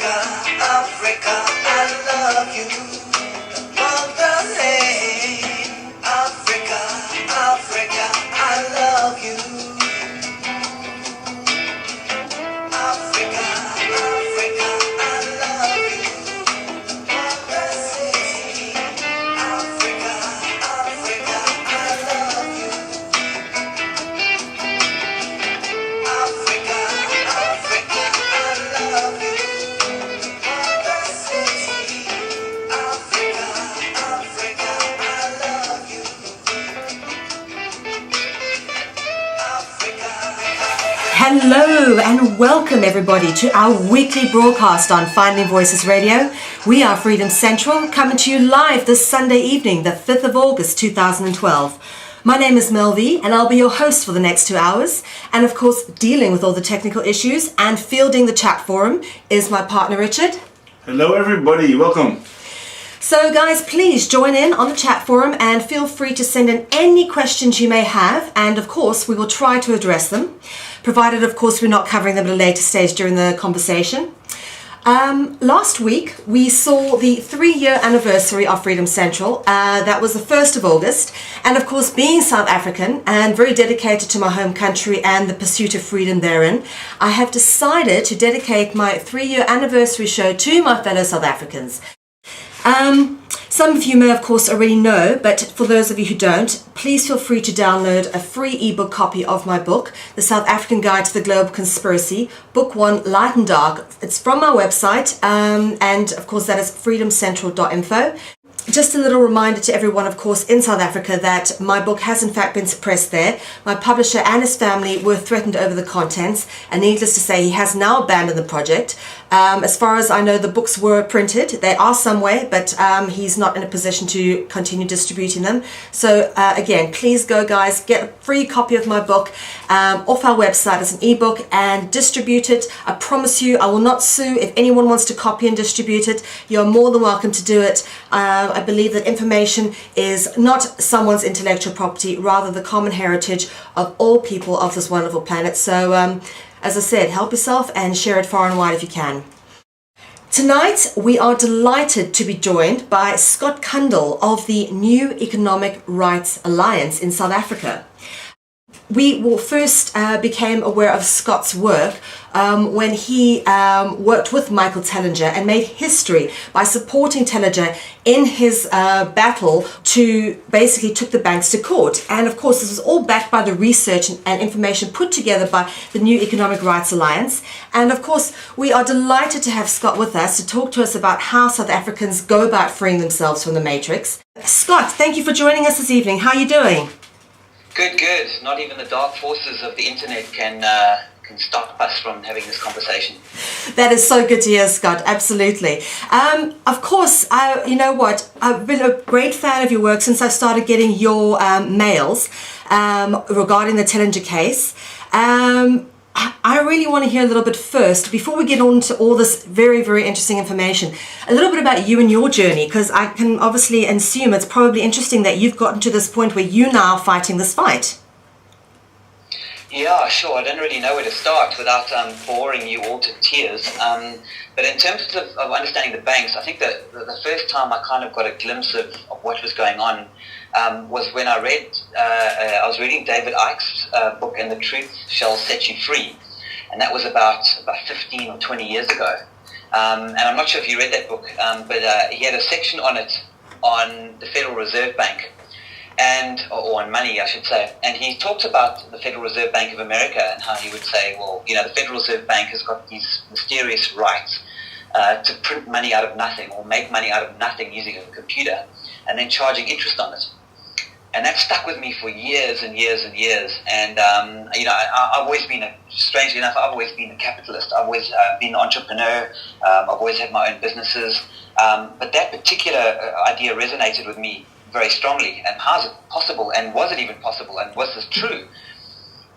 Africa, Africa, I love you. Motherland, Africa, Africa, I love you. Africa, Africa, I love you. Motherland, Africa, Africa, I love you. Africa, Africa, I love you. Hello and welcome everybody to our weekly broadcast on Finding Voices Radio. We are Freedom Central, coming to you live this Sunday evening, the 5th of August 2012. My name is Mel V and I'll be your host for the next 2 hours. And of course, dealing with all the technical issues and fielding the chat forum is my partner Richard. Hello everybody, welcome. So guys, please join in on the chat forum and feel free to send in any questions you may have, and of course we will try to address them, provided of course we're not covering them at a later stage during the conversation. Last week we saw the 3-year anniversary of Freedom Central. That was the 1st of August, and of course being South African and very dedicated to my home country and the pursuit of freedom therein, I have decided to dedicate my 3-year anniversary show to my fellow South Africans. Some of you may of course already know, but for those of you who don't, please feel free to download a free ebook copy of my book, The South African Guide to the Global Conspiracy, Book 1, Light and Dark. It's from my website, and of course that is freedomcentral.info. Just a little reminder to everyone, of course, in South Africa that my book has in fact been suppressed there. My publisher and his family were threatened over the contents, and needless to say, he has now abandoned the project. As far as I know, the books were printed. They are somewhere, but he's not in a position to continue distributing them. So again, please go guys, get a free copy of my book off our website as an ebook and distribute it. I promise you, I will not sue. If anyone wants to copy and distribute it, you're more than welcome to do it. I believe that information is not someone's intellectual property, rather the common heritage of all people of this wonderful planet. So as I said, help yourself and share it far and wide if you can. Tonight, we are delighted to be joined by Scott Cundill of the New Economic Rights Alliance in South Africa. We first became aware of Scott's work when he worked with Michael Tellinger and made history by supporting Tellinger in his battle to basically took the banks to court. And of course, this was all backed by the research and information put together by the New Economic Rights Alliance. And of course, we are delighted to have Scott with us to talk to us about how South Africans go about freeing themselves from the matrix. Scott, thank you for joining us this evening. How are you doing? Good. Not even the dark forces of the internet can stop us from having this conversation. That is so good to hear, Scott. Absolutely. Of course, you know what? I've been a great fan of your work since I started getting your mails regarding the Tellinger case. I really want to hear a little bit first, before we get on to all this very, very interesting information, a little bit about you and your journey, because I can obviously assume it's probably interesting that you've gotten to this point where you're now fighting this fight. Yeah, sure. I don't really know where to start without boring you all to tears. But in terms of understanding the banks, I think that the first time I kind of got a glimpse of what was going on was when I was reading David Icke's book, And the Truth Shall Set You Free. And that was about 15 or 20 years ago. And I'm not sure if you read that book, but he had a section on it on the Federal Reserve Bank. Or on money, I should say. And he talked about the Federal Reserve Bank of America and how he would say, well, you know, the Federal Reserve Bank has got these mysterious rights to print money out of nothing or make money out of nothing using a computer and then charging interest on it. And that stuck with me for years and years and years. And, you know, I've always been, strangely enough, I've always been a capitalist. I've always been an entrepreneur. I've always had my own businesses. But that particular idea resonated with me very strongly. And how is it possible? And was it even possible? And was this true?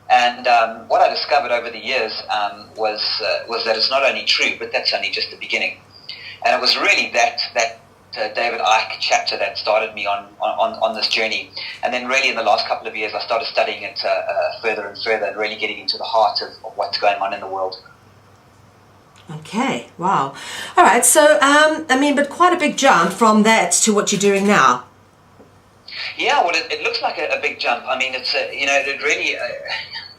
And what I discovered over the years was that it's not only true, but that's only just the beginning. And it was really that David Icke chapter that started me on this journey. And then really in the last couple of years, I started studying it further and further and really getting into the heart of what's going on in the world. Okay, wow. All right, so, but quite a big jump from that to what you're doing now. Yeah, well, it looks like a big jump. I mean, it's it really,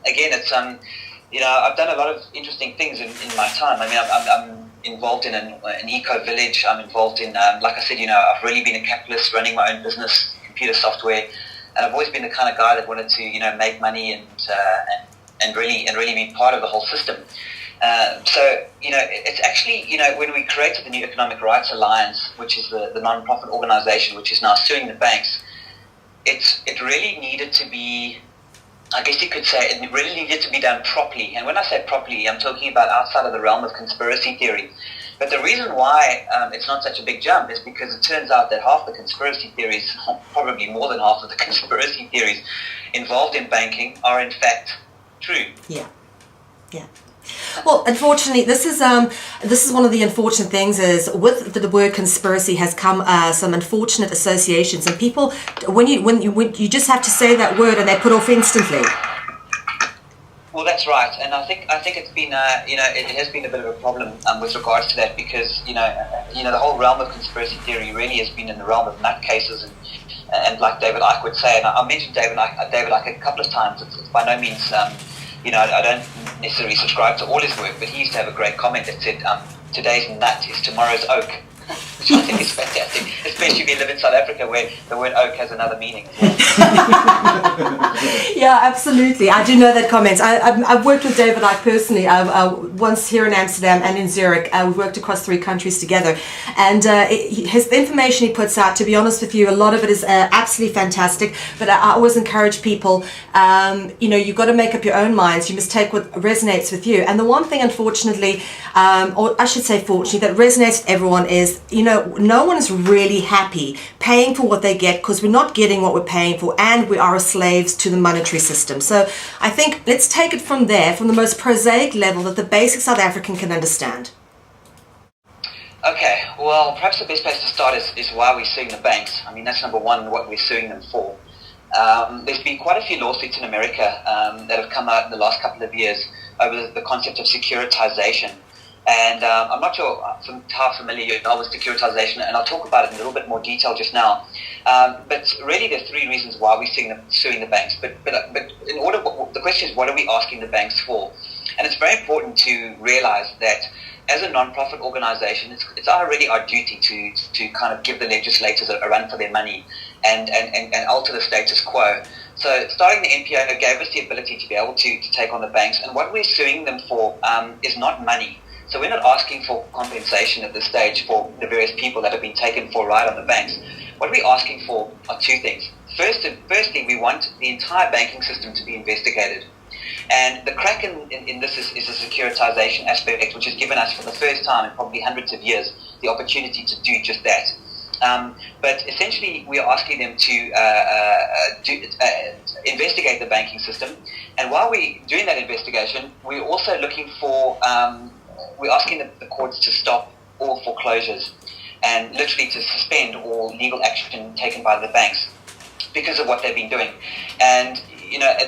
again, it's I've done a lot of interesting things in my time. I mean, I'm involved in an eco village. I'm involved in, like I said, I've really been a capitalist, running my own business, computer software, and I've always been the kind of guy that wanted to make money and really be part of the whole system. It's actually, when we created the New Economic Rights Alliance, which is the non-profit organization which is now suing the banks, it really needed to be, I guess you could say, it really needed to be done properly. And when I say properly, I'm talking about outside of the realm of conspiracy theory. But the reason why it's not such a big jump is because it turns out that half the conspiracy theories, probably more than half of the conspiracy theories involved in banking are in fact true. Yeah. Well, unfortunately, this is one of the unfortunate things is with the word conspiracy has come some unfortunate associations, and people when you just have to say that word and they put off instantly. Well, that's right, and I think it's been it has been a bit of a problem with regards to that, because the whole realm of conspiracy theory really has been in the realm of nutcases and like David Icke would say, and I mentioned David Icke a couple of times. It's by no means I don't necessarily subscribe to all his work, but he used to have a great comment that said, today's nut is tomorrow's oak, which I think is fantastic, especially if you live in South Africa where the word oak has another meaning. Yeah, absolutely. I do know that comment. I've worked with David Icke personally, once here in Amsterdam and in Zurich. We've worked across 3 countries together. And the information he puts out, to be honest with you, a lot of it is absolutely fantastic. But I always encourage people, you've got to make up your own minds. You must take what resonates with you. And the one thing, unfortunately, or I should say fortunately, that resonates with everyone is, no one is really happy paying for what they get, because we're not getting what we're paying for, and we are slaves to the monetary system. So I think let's take it from there, from the most prosaic level that the basic South African can understand. Okay, well, perhaps the best place to start is why we're suing the banks. I mean, that's number one, what we're suing them for. There's been quite a few lawsuits in America that have come out in the last couple of years over the concept of securitization. And I'm not sure how familiar you are with securitization, and I'll talk about it in a little bit more detail just now. But really, there's 3 reasons why we're suing the banks. But in order, the question is, what are we asking the banks for? And it's very important to realize that as a non-profit organization, it's already our duty to kind of give the legislators a run for their money and alter the status quo. So starting the NPO gave us the ability to be able to take on the banks. And what we're suing them for is not money. So we're not asking for compensation at this stage for the various people that have been taken for a ride on the banks. What we're asking for are 2 things. Firstly, we want the entire banking system to be investigated. And the crack in this is the securitization aspect, which has given us for the first time in probably hundreds of years the opportunity to do just that. But essentially, we are asking them to investigate the banking system. And while we're doing that investigation, we're also looking for... we're asking the courts to stop all foreclosures and literally to suspend all legal action taken by the banks because of what they've been doing. And,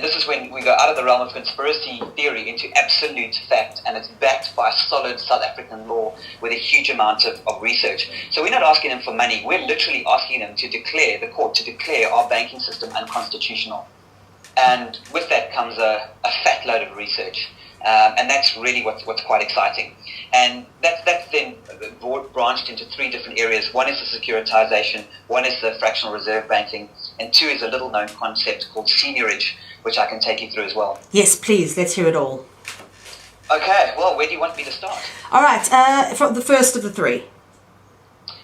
this is when we go out of the realm of conspiracy theory into absolute fact, and it's backed by solid South African law with a huge amount of research. So we're not asking them for money. We're literally asking them to declare, the court to declare our banking system unconstitutional. And with that comes a fat load of research. And that's really what's quite exciting. And that's then branched into 3 different areas. One is the securitization, one is the fractional reserve banking, and 2 is a little known concept called seniorage, which I can take you through as well. Yes, please, let's hear it all. Okay, well, where do you want me to start? All right, from the first of the 3.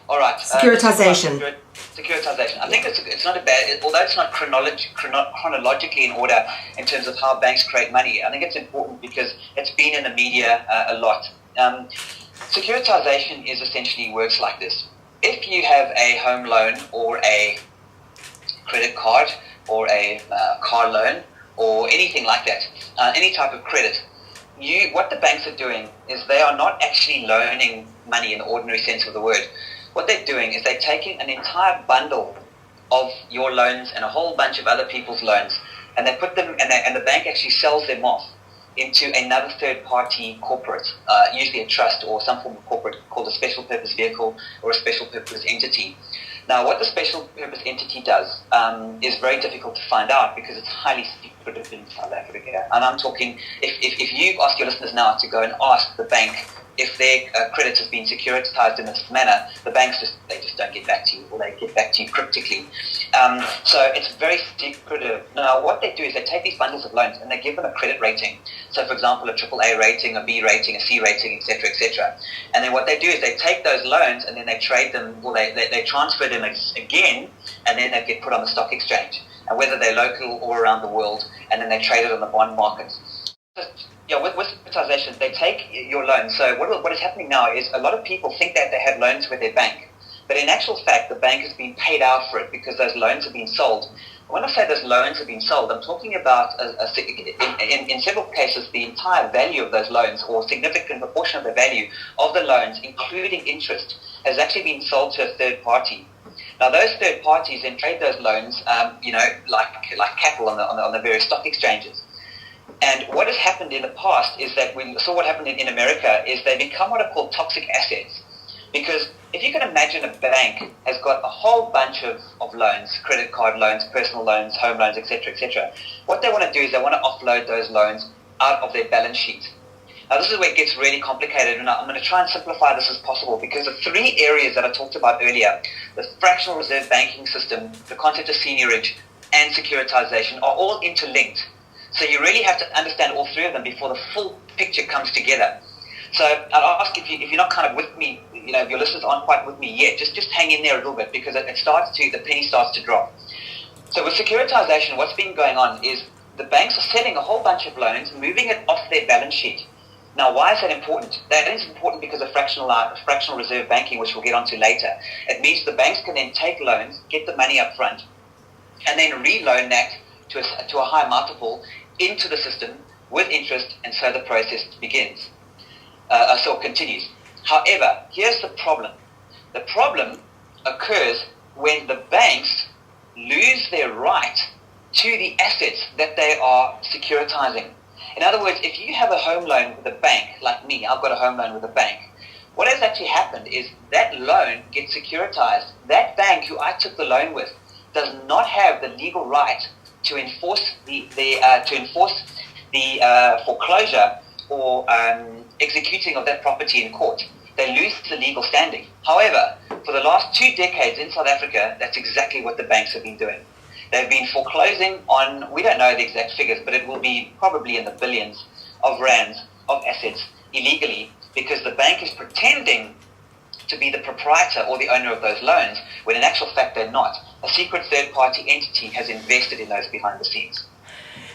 All right. Securitization. Securitization. I think it's not a bad, although it's not chronologically in order in terms of how banks create money. I think it's important because it's been in the media a lot. Securitization essentially works like this. If you have a home loan or a credit card or a car loan or anything like that, any type of credit, what the banks are doing is they are not actually loaning money in the ordinary sense of the word. What they're doing is they're taking an entire bundle of your loans and a whole bunch of other people's loans, and they put them, and the bank actually sells them off into another third-party corporate, usually a trust or some form of corporate called a special purpose vehicle or a special purpose entity. Now, what the special purpose entity does is very difficult to find out because it's highly secretive in South Africa. And I'm talking, if you ask your listeners now to go and ask the bank if their credit has been securitized in this manner, the banks just don't get back to you, or they get back to you cryptically. So it's very secretive. Now, what they do is they take these bundles of loans and they give them a credit rating. So, for example, a AAA rating, a B rating, a C rating, etc., etc. And then what they do is they take those loans and then they trade them, or they transfer them again, and then they get put on the stock exchange, and whether they're local or around the world, and then they trade it on the bond markets. Yeah, with securitization, they take your loan. So what is happening now is a lot of people think that they have loans with their bank, but in actual fact, the bank has been paid out for it because those loans have been sold. When I say those loans have been sold, I'm talking about, in several cases, the entire value of those loans, or significant proportion of the value of the loans, including interest, has actually been sold to a third party. Now, those third parties then trade those loans, like cattle on the various stock exchanges. And what has happened in the past is that we saw what happened in America is they become what are called toxic assets. Because if you can imagine, a bank has got a whole bunch of loans, credit card loans, personal loans, home loans, etc., etc. What they want to do is they want to offload those loans out of their balance sheet. Now, this is where it gets really complicated, and I'm going to try and simplify this as possible, because the three areas that I talked about earlier, the fractional reserve banking system, the concept of seniorage, and securitization, are all interlinked. So you really have to understand all three of them before the full picture comes together. So I'll ask if you're not kind of with me, if your listeners aren't quite with me yet, just hang in there a little bit, because the penny starts to drop. So with securitization, what's been going on is the banks are selling a whole bunch of loans, moving it off their balance sheet. Now, why is that important? That is important because of fractional reserve banking, which we'll get onto later. It means the banks can then take loans, get the money up front, and then reloan that to a high multiple into the system with interest, and so the process begins. So it continues. However, here's the problem. The problem occurs when the banks lose their right to the assets that they are securitizing. In other words, if you have a home loan with a bank, like me, I've got a home loan with a bank, what has actually happened is that loan gets securitized. That bank who I took the loan with does not have the legal right to enforce the foreclosure or executing of that property in court. They lose the legal standing. However, for the last 2 decades in South Africa, that's exactly what the banks have been doing. They've been foreclosing on, we don't know the exact figures, but it will be probably in the billions of rands of assets illegally, because the bank is pretending to be the proprietor or the owner of those loans, when in actual fact they're not. A secret third-party entity has invested in those behind the scenes.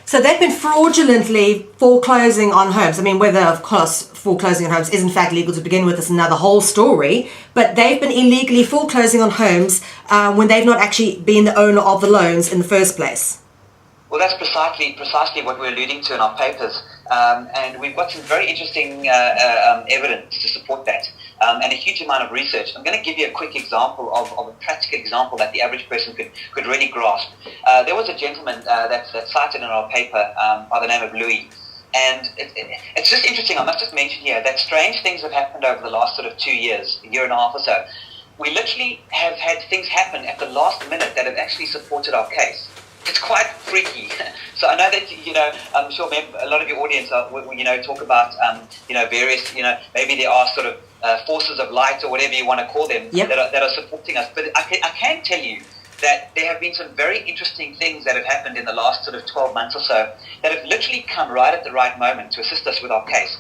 So they've been fraudulently foreclosing on homes. I mean, whether, of course, foreclosing on homes is in fact legal to begin with is another whole story, but they've been illegally foreclosing on homes when they've not actually been the owner of the loans in the first place. Well, that's precisely what we're alluding to in our papers, and we've got some very interesting evidence to support that, and a huge amount of research. I'm going to give you a quick example of a practical example that the average person could really grasp. There was a gentleman that's cited in our paper by the name of Louis, and it's just interesting. I must just mention here that strange things have happened over the last sort of 2 years, a year and a half or so. We literally have had things happen at the last minute that have actually supported our case. It's quite freaky. So I know that, I'm sure a lot of your audience talk about, various, maybe there are sort of forces of light or whatever you want to call them, yep, that are supporting us. But I can tell you that there have been some very interesting things that have happened in the last sort of 12 months or so that have literally come right at the right moment to assist us with our case.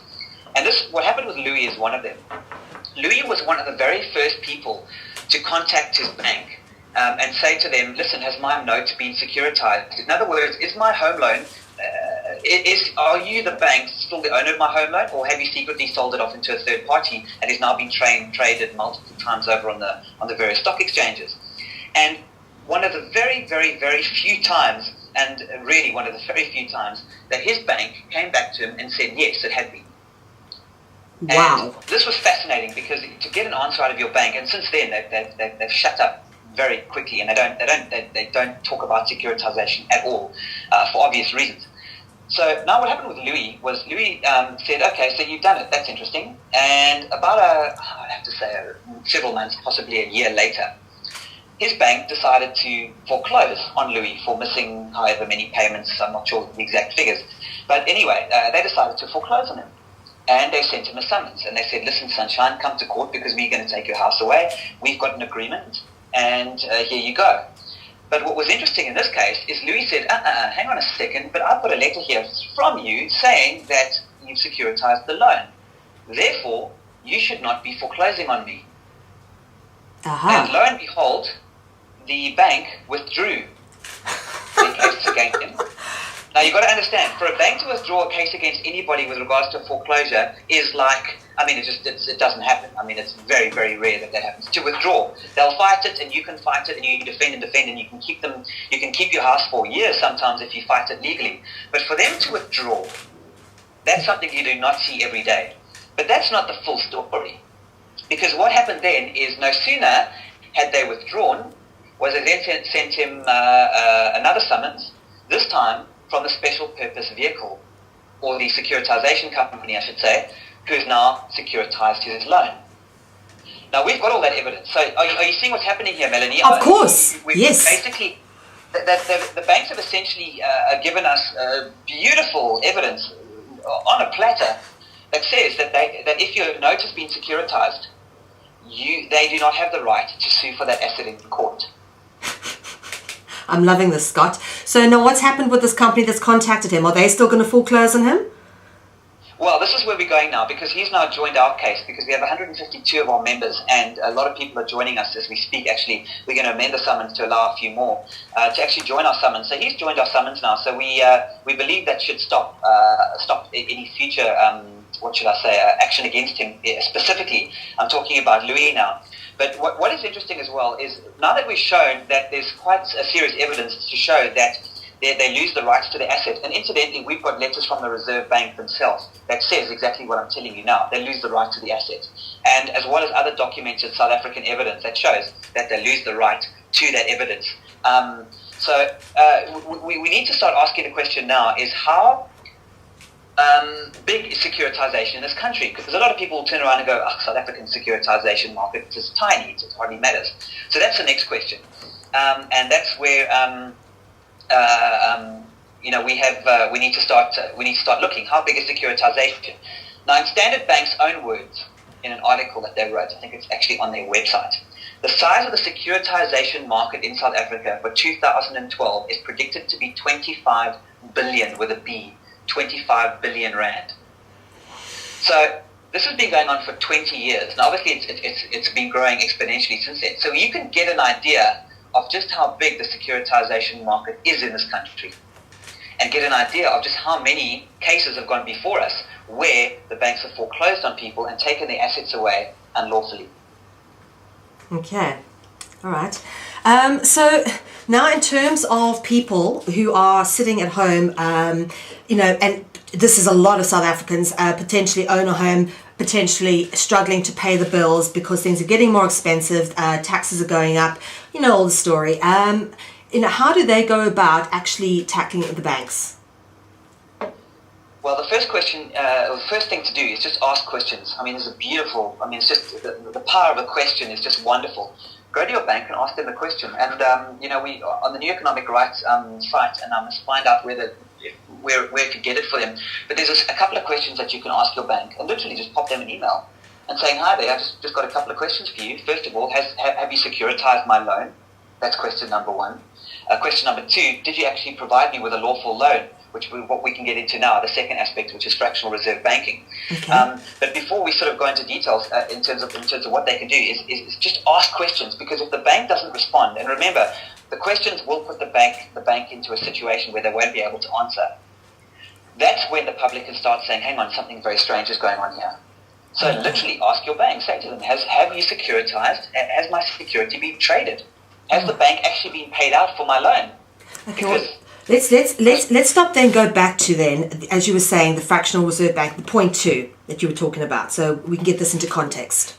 And what happened with Louis is one of them. Louis was one of the very first people to contact his bank and say to them, listen, has my note been securitized? In other words, is my home loan, are you the bank still the owner of my home loan, or have you secretly sold it off into a third party and is now being traded multiple times over on the various stock exchanges? And one of the very, very, very few times, and really one of the very few times, that his bank came back to him and said, yes, it had been. Wow. And this was fascinating, because to get an answer out of your bank, and since then they've shut up very quickly, and they don't talk about securitization at all, for obvious reasons. So now what happened with Louis was Louis said, okay, so you've done it. That's interesting. And about I'd have to say several months, possibly a year later, his bank decided to foreclose on Louis for missing however many payments. I'm not sure the exact figures. But anyway, they decided to foreclose on him. And they sent him a summons. And they said, listen, sunshine, come to court because we're going to take your house away. We've got an agreement. And here you go. But what was interesting in this case is Louis said, hang on a second, but I've got a letter here from you saying that you've securitized the loan. Therefore, you should not be foreclosing on me. And lo and behold, the bank withdrew the case against him. Now, you've got to understand, for a bank to withdraw a case against anybody with regards to a foreclosure is like, I mean, it doesn't happen. I mean, it's very, very rare that happens. To withdraw, they'll fight it, and you can fight it, and you defend, and you can keep your house for years sometimes if you fight it legally. But for them to withdraw, that's something you do not see every day. But that's not the full story. Because what happened then is no sooner had they withdrawn, was they then sent him another summons, this time from the special purpose vehicle, or the securitization company, I should say, who has now securitized his loan. Now, we've got all that evidence. So are you seeing what's happening here, Melanie? Of course, yes. Basically, the banks have essentially given us beautiful evidence on a platter that says that if your note has been securitized, they do not have the right to sue for that asset in court. I'm loving this, Scott. So now what's happened with this company that's contacted him? Are they still going to foreclose on him? Well, this is where we're going now, because he's now joined our case, because we have 152 of our members, and a lot of people are joining us as we speak. Actually, we're going to amend the summons to allow a few more to actually join our summons. So he's joined our summons now. So we believe that should stop any future, action against him specifically. I'm talking about Louis now. But what is interesting as well is now that we've shown that there's quite a serious evidence to show that they lose the rights to the asset. And incidentally, we've got letters from the Reserve Bank themselves that says exactly what I'm telling you now. They lose the right to the asset. And as well as other documented South African evidence that shows that they lose the right to that evidence. So we need to start asking the question now is how big is securitization in this country? Because a lot of people will turn around and go, South African securitization market is tiny, it hardly matters. So that's the next question. And that's where... we need to start looking. How big is securitization? Now, in Standard Bank's own words, in an article that they wrote, I think it's actually on their website, the size of the securitization market in South Africa for 2012 is predicted to be 25 billion with a B, 25 billion rand. So this has been going on for 20 years. Now, obviously, it's been growing exponentially since then. So you can get an idea of just how big the securitization market is in this country and get an idea of just how many cases have gone before us where the banks have foreclosed on people and taken their assets away unlawfully. Okay, all right. So now in terms of people who are sitting at home, and this is a lot of South Africans potentially own a home, potentially struggling to pay the bills because things are getting more expensive, taxes are going up, all the story. How do they go about actually tackling the banks? Well, the first thing to do is just ask questions. I mean, it's just the power of a question is just wonderful. Go to your bank and ask them a question. And, we on the New Economic Rights site, and I must find out where to get it for them. But there's a couple of questions that you can ask your bank, and literally just pop them an email and saying, hi there, I've just got a couple of questions for you. First of all, have you securitized my loan? That's question number one. Question number two, did you actually provide me with a lawful loan? What we can get into now, the second aspect, which is fractional reserve banking. Okay. But before we sort of go into details in terms of what they can do, is just ask questions, because if the bank doesn't respond, and remember, the questions will put the bank into a situation where they won't be able to answer. That's when the public can start saying, hang on, something very strange is going on here. So literally ask your bank, say to them, have you securitized? Has my security been traded? Has the bank actually been paid out for my loan? Okay. Let's stop there and go back to then, as you were saying, the fractional reserve bank, the point 2 that you were talking about, so we can get this into context.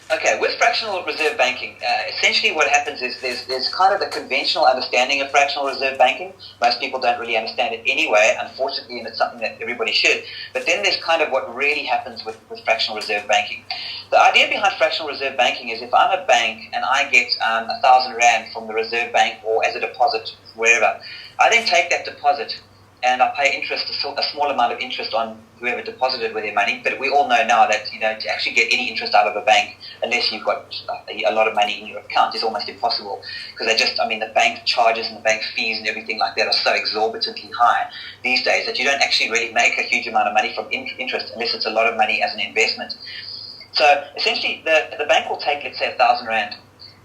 Okay, with fractional reserve banking, essentially what happens is there's kind of the conventional understanding of fractional reserve banking. Most people don't really understand it anyway, unfortunately, and it's something that everybody should. But then there's kind of what really happens with fractional reserve banking. The idea behind fractional reserve banking is if I'm a bank and I get 1,000 Rand from the reserve bank or as a deposit, wherever, I then take that deposit and I pay interest, a small amount of interest on whoever deposited with their money. But we all know now that, to actually get any interest out of a bank, unless you've got a lot of money in your account, is almost impossible. Because the bank charges and the bank fees and everything like that are so exorbitantly high these days that you don't actually really make a huge amount of money from interest unless it's a lot of money as an investment. So essentially, the bank will take, let's say, 1,000 Rand.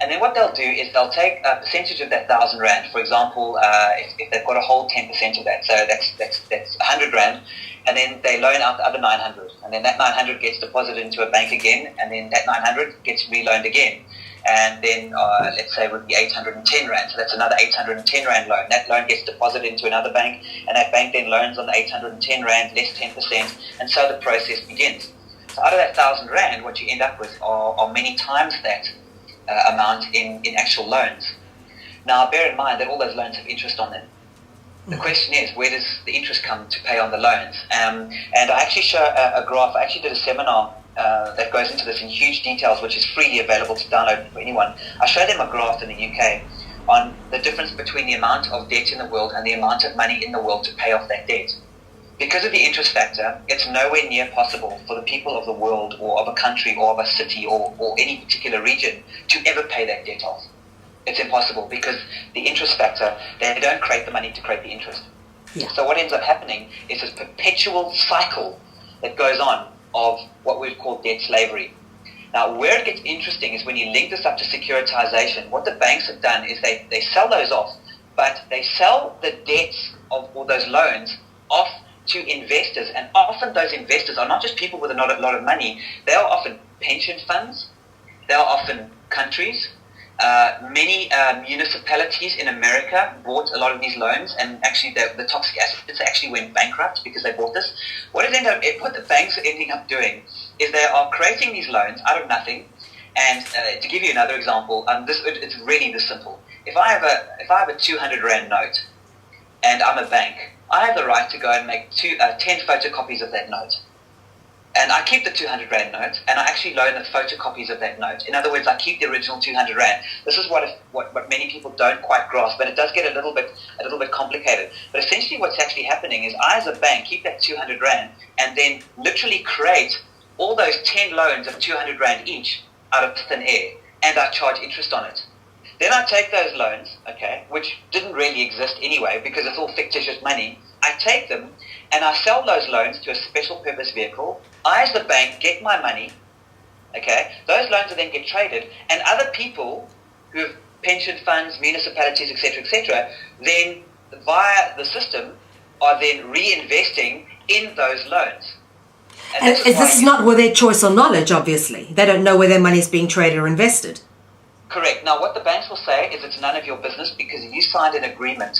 And then what they'll do is they'll take a percentage of that 1,000 Rand. For example, if they've got to hold 10% of that, so that's 100 Rand, and then they loan out the other 900, and then that 900 gets deposited into a bank again, and then that 900 gets reloaned again, and then let's say it would be 810 Rand, so that's another 810 Rand loan. That loan gets deposited into another bank, and that bank then loans on the 810 Rand less 10%, and so the process begins. So out of that 1,000 Rand, what you end up with are many times that amount in actual loans. Now, bear in mind that all those loans have interest on them. The question is, where does the interest come to pay on the loans? And I actually show a graph. I actually did a seminar that goes into this in huge details, which is freely available to download for anyone. I showed them a graph in the UK on the difference between the amount of debt in the world and the amount of money in the world to pay off that debt. Because of the interest factor, it's nowhere near possible for the people of the world or of a country or of a city or any particular region to ever pay that debt off. It's impossible because the interest factor, they don't create the money to create the interest. Yeah. So what ends up happening is this perpetual cycle that goes on of what we've called debt slavery. Now, where it gets interesting is when you link this up to securitization. What the banks have done is they sell those off, but they sell the debts of all those loans off to investors, and often those investors are not just people with a lot of money. They are often pension funds, they are often countries. Many municipalities in America bought a lot of these loans, and actually the toxic assets actually went bankrupt because they bought this. What the banks are ending up doing is they are creating these loans out of nothing. And to give you another example, it's really this simple. If I have a 200 Rand note, and I'm a bank, I have the right to go and make 10 photocopies of that note. And I keep the 200 Rand note, and I actually loan the photocopies of that note. In other words, I keep the original 200 Rand. This is what many people don't quite grasp, but it does get a little bit complicated. But essentially what's actually happening is I, as a bank, keep that 200 Rand and then literally create all those 10 loans of 200 Rand each out of thin air, and I charge interest on it. Then I take those loans, okay, which didn't really exist anyway because it's all fictitious money. I take them and I sell those loans to a special purpose vehicle. I, as the bank, get my money, okay. Those loans will then get traded, and other people who have pension funds, municipalities, etc., then via the system are then reinvesting in those loans. And this is not with their choice or knowledge, obviously. They don't know where their money is being traded or invested. Correct. Now, what the banks will say is it's none of your business because you signed an agreement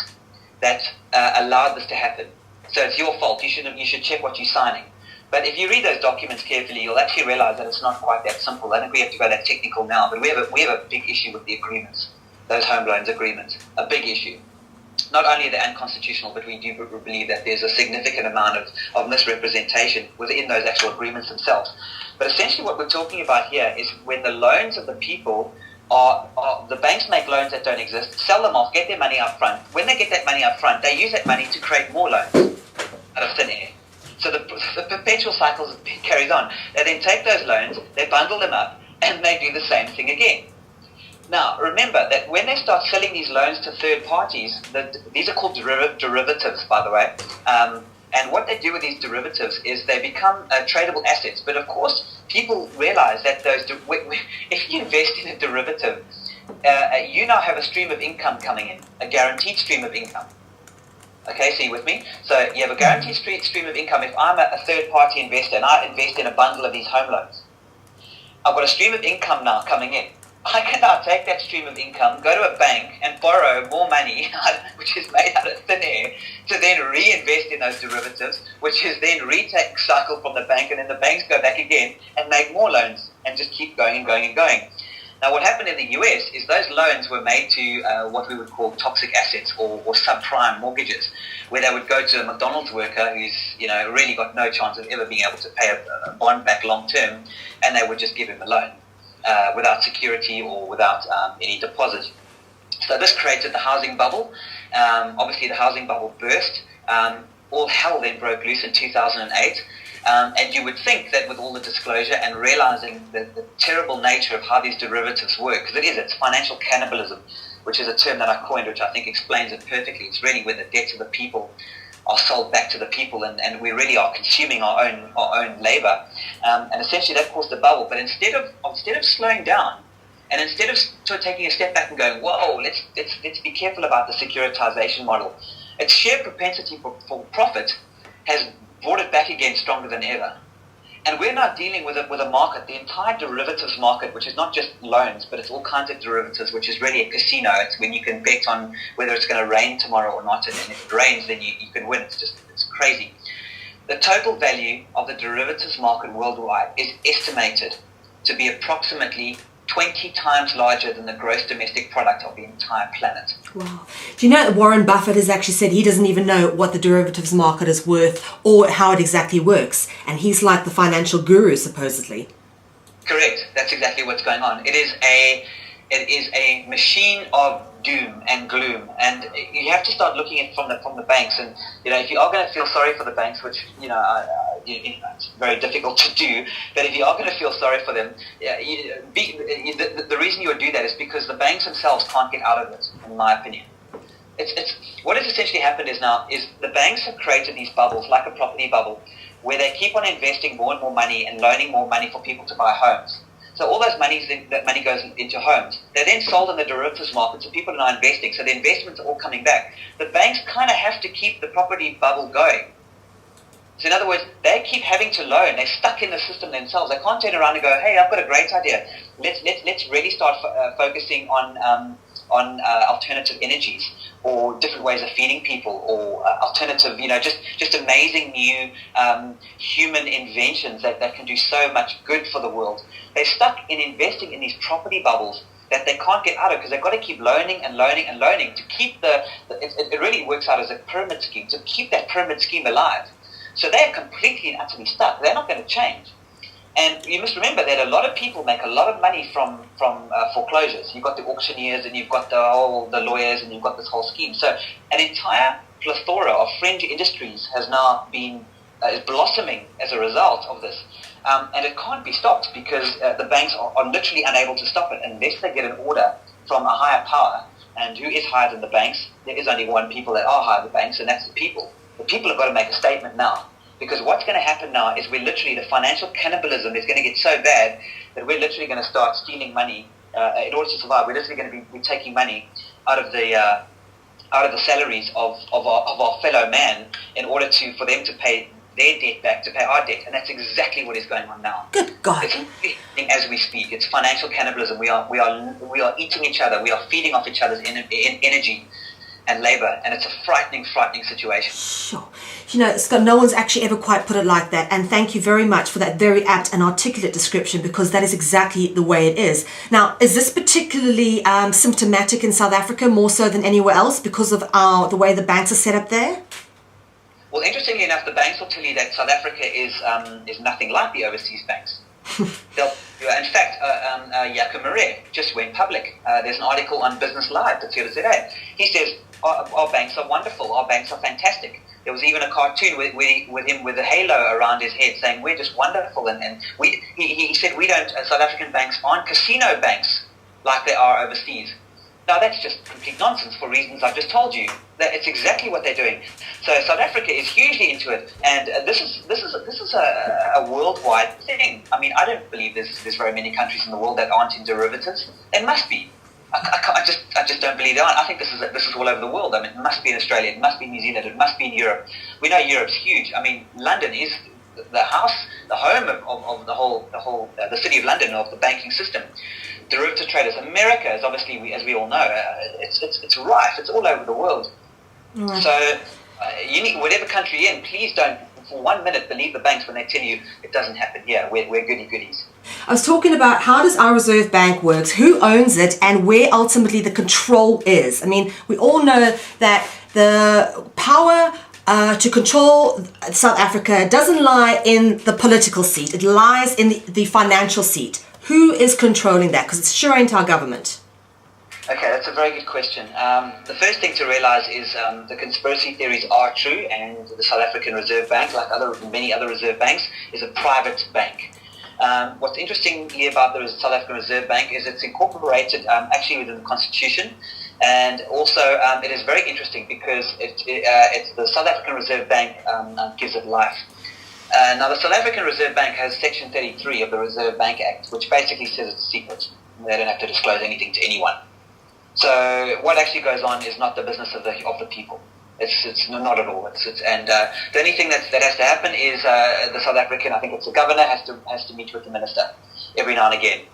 that allowed this to happen. So it's your fault. You should check what you're signing. But if you read those documents carefully, you'll actually realize that it's not quite that simple. I think we have to go that technical now, but we have a big issue with the agreements, those home loans agreements, a big issue. Not only are they unconstitutional, but we do believe that there's a significant amount of misrepresentation within those actual agreements themselves. But essentially what we're talking about here is when the loans of the people the banks make loans that don't exist, sell them off, get their money up front. When they get that money up front, they use that money to create more loans out of thin air. So the perpetual cycle carries on. They then take those loans, they bundle them up, and they do the same thing again. Now, remember that when they start selling these loans to third parties, these are called derivatives, by the way. And what they do with these derivatives is they become tradable assets. But of course, people realize that if you invest in a derivative, you now have a stream of income coming in, a guaranteed stream of income. Okay, so you with me? So you have a guaranteed stream of income. If I'm a third-party investor and I invest in a bundle of these home loans, I've got a stream of income now coming in. I can now take that stream of income, go to a bank and borrow more money, which is made out of thin air, to then reinvest in those derivatives, which is then recycled from the bank, and then the banks go back again and make more loans and just keep going and going and going. Now, what happened in the US is those loans were made to what we would call toxic assets or subprime mortgages, where they would go to a McDonald's worker who's really got no chance of ever being able to pay a bond back long term, and they would just give him a loan without security or without any deposit. So this created the housing bubble. Obviously, the housing bubble burst. All hell then broke loose in 2008. And you would think that with all the disclosure and realizing the terrible nature of how these derivatives work, because it's financial cannibalism, which is a term that I coined, which I think explains it perfectly. It's really where the debts of the people are sold back to the people, and we really are consuming our own labor. And essentially that caused the bubble. But instead of slowing down, and instead of sort of taking a step back and going, whoa, let's be careful about the securitization model, its sheer propensity for profit has brought it back again stronger than ever. And we're now dealing with a market, the entire derivatives market, which is not just loans, but it's all kinds of derivatives, which is really a casino. It's when you can bet on whether it's going to rain tomorrow or not, and if it rains, then you can win. It's crazy. The total value of the derivatives market worldwide is estimated to be approximately 20 times larger than the gross domestic product of the entire planet. Wow. Do you know that Warren Buffett has actually said he doesn't even know what the derivatives market is worth or how it exactly works? And he's like the financial guru, supposedly. Correct. That's exactly what's going on. It is a machine of doom and gloom, and you have to start looking at it from the banks. And if you are going to feel sorry for the banks, which it's very difficult to do, but if you are going to feel sorry for them, the reason you would do that is because the banks themselves can't get out of it, in my opinion. It's what has essentially happened is the banks have created these bubbles, like a property bubble, where they keep on investing more and more money and loaning more money for people to buy homes. So all that money goes into homes. They're then sold in the derivatives market, so people are now investing. So the investments are all coming back. The banks kind of have to keep the property bubble going. So in other words, they keep having to loan. They're stuck in the system themselves. They can't turn around and go, hey, I've got a great idea. Let's really start focusing on alternative energies or different ways of feeding people or alternative, just amazing new human inventions that can do so much good for the world. They're stuck in investing in these property bubbles that they can't get out of because they've got to keep loaning and loaning and loaning to keep it really works out as a pyramid scheme, to keep that pyramid scheme alive. So they're completely and utterly stuck. They're not going to change. And you must remember that a lot of people make a lot of money from foreclosures. You've got the auctioneers and you've got the lawyers and you've got this whole scheme. So an entire plethora of fringe industries has now been is blossoming as a result of this. And it can't be stopped because the banks are literally unable to stop it unless they get an order from a higher power. And who is higher than the banks? There is only one people that are higher than the banks, and that's the people. The people have got to make a statement now. Because what's going to happen now is the financial cannibalism is going to get so bad that we're literally going to start stealing money in order to survive. We're literally going to be taking money out of the salaries of our fellow man in order for them to pay their debt back, to pay our debt. And that's exactly what is going on now. Good God. It's happening as we speak. It's financial cannibalism. We are eating each other. We are feeding off each other's energy and labor, and it's a frightening situation. Sure. Scott, no one's actually ever quite put it like that, and thank you very much for that very apt and articulate description, because that is exactly the way it is. Now, is this particularly symptomatic in South Africa more so than anywhere else because of the way the banks are set up there? Well, interestingly enough, the banks will tell you that South Africa is nothing like the overseas banks. In fact, Jaco Marais just went public. There's an article on Business Live that's here today. He says, our banks are wonderful, our banks are fantastic. There was even a cartoon with him with a halo around his head saying, we're just wonderful. And he said, South African banks aren't casino banks like they are overseas. Now, that's just complete nonsense for reasons I've just told you. That it's exactly what they're doing. So South Africa is hugely into it, and this is a worldwide thing. I mean, I don't believe there's very many countries in the world that aren't in derivatives. There must be. I just don't believe there aren't. I think this is all over the world. I mean, it must be in Australia, it must be in New Zealand, it must be in Europe. We know Europe's huge. I mean, London is the home of the city of London, of the banking system. Derivative traders. America is obviously, as we all know, it's rife. It's all over the world. Right. So you need, whatever country you're in, please don't for 1 minute believe the banks when they tell you it doesn't happen here. We're goody goodies. I was talking about how does our Reserve Bank works, who owns it, and where ultimately the control is. I mean, we all know that the power to control South Africa doesn't lie in the political seat. It lies in the financial seat. Who is controlling that? Because it sure ain't our government. Okay, that's a very good question. The first thing to realize is the conspiracy theories are true, and the South African Reserve Bank, like many other reserve banks, is a private bank. What's interestingly about the South African Reserve Bank is it's incorporated actually within the Constitution, and also it is very interesting because it's the South African Reserve Bank gives it life. Now, the South African Reserve Bank has Section 33 of the Reserve Bank Act, which basically says it's secret. They don't have to disclose anything to anyone. So what actually goes on is not the business of the people. It's not at all. The only thing that has to happen is the South African, I think it's the governor, has to meet with the minister every now and again,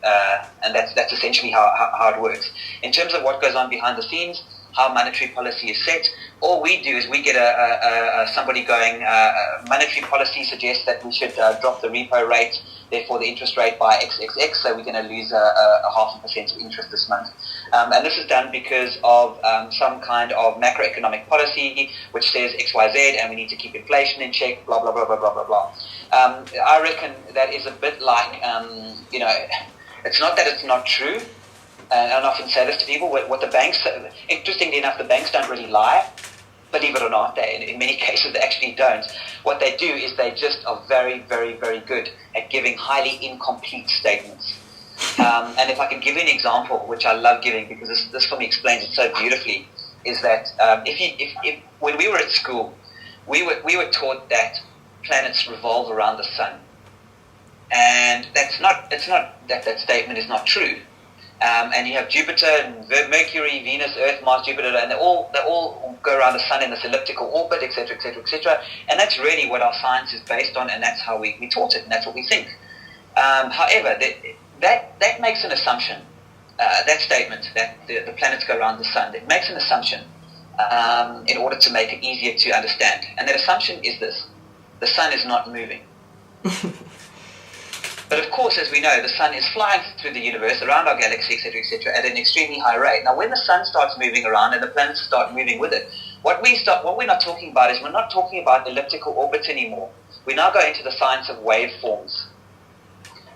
and that's essentially how it works. In terms of what goes on behind the scenes, how monetary policy is set, all we do is we get somebody going, monetary policy suggests that we should drop the repo rate, therefore the interest rate by XXX, so we're going to lose a 0.5% of interest this month. And this is done because of some kind of macroeconomic policy which says XYZ and we need to keep inflation in check, blah, blah, blah, blah, blah, blah, blah. I reckon that is a bit like, it's not that it's not true. And I often say this to people, what the banks, interestingly enough, the banks don't really lie. Believe it or not, in many cases they actually don't. What they do is they just are very, very, very good at giving highly incomplete statements. And if I can give you an example, which I love giving because this for me explains it so beautifully, is that if when we were at school, we were taught that planets revolve around the sun, and that statement is not true. And you have Jupiter, and Mercury, Venus, Earth, Mars, Jupiter, and they all go around the sun in this elliptical orbit, etc., etc., etc. And that's really what our science is based on, and that's how we taught it, and that's what we think. However, that makes an assumption. That statement that the planets go around the sun, it makes an assumption in order to make it easier to understand. And that assumption is this: the sun is not moving. But of course, as we know, the sun is flying through the universe, around our galaxy, etc., at an extremely high rate. Now, when the sun starts moving around and the planets start moving with it, what we're not talking about is we're not talking about elliptical orbits anymore. We now go into the science of waveforms.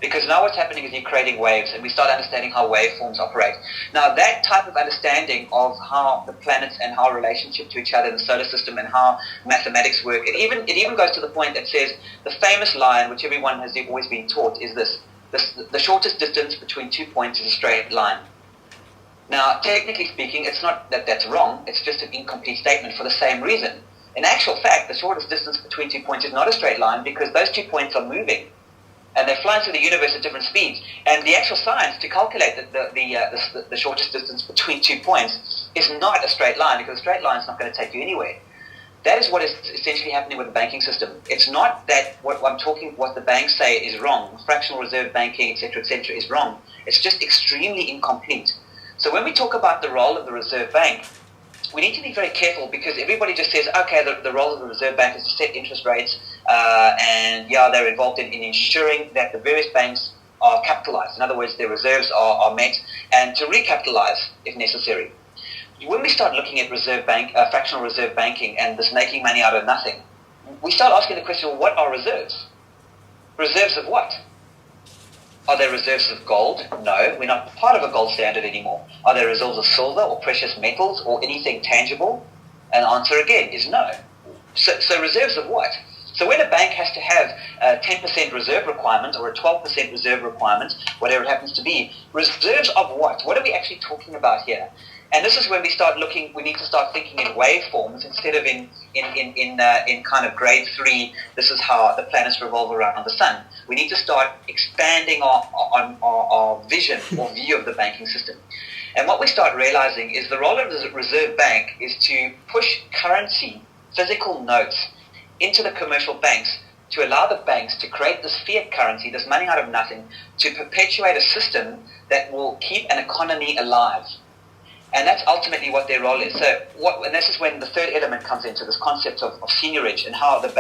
Because now what's happening is you're creating waves, and we start understanding how waveforms operate. Now, that type of understanding of how the planets and how relationship to each other in the solar system and how mathematics work, it even goes to the point that says the famous line, which everyone has always been taught, is this: the shortest distance between 2 points is a straight line. Now, technically speaking, it's not that that's wrong. It's just an incomplete statement for the same reason. In actual fact, the shortest distance between 2 points is not a straight line because those 2 points are moving. And they're flying through the universe at different speeds. And the actual science to calculate the shortest distance between 2 points is not a straight line, because a straight line is not going to take you anywhere. That is what is essentially happening with the banking system. It's not that what the banks say is wrong. Fractional reserve banking, etc., is wrong. It's just extremely incomplete. So when we talk about the role of the Reserve Bank, we need to be very careful, because everybody just says, okay, the role of the Reserve Bank is to set interest rates, and they're involved in ensuring that the various banks are capitalized. In other words, their reserves are met, and to recapitalize if necessary. When we start looking at fractional reserve banking and this making money out of nothing, we start asking the question, well, what are reserves? Reserves of what? Are there reserves of gold? No, we're not part of a gold standard anymore. Are there reserves of silver or precious metals or anything tangible? And the answer again is no. So reserves of what? So when a bank has to have a 10% reserve requirement or a 12% reserve requirement, whatever it happens to be, reserves of what? What are we actually talking about here? And this is when we need to start thinking in waveforms instead of in kind of grade 3, this is how the planets revolve around the sun. We need to start expanding our vision or view of the banking system. And what we start realizing is the role of the Reserve Bank is to push currency, physical notes, into the commercial banks to allow the banks to create this fiat currency, this money out of nothing, to perpetuate a system that will keep an economy alive. And that's ultimately what their role is. And this is when the third element comes into this concept of seigniorage, and how the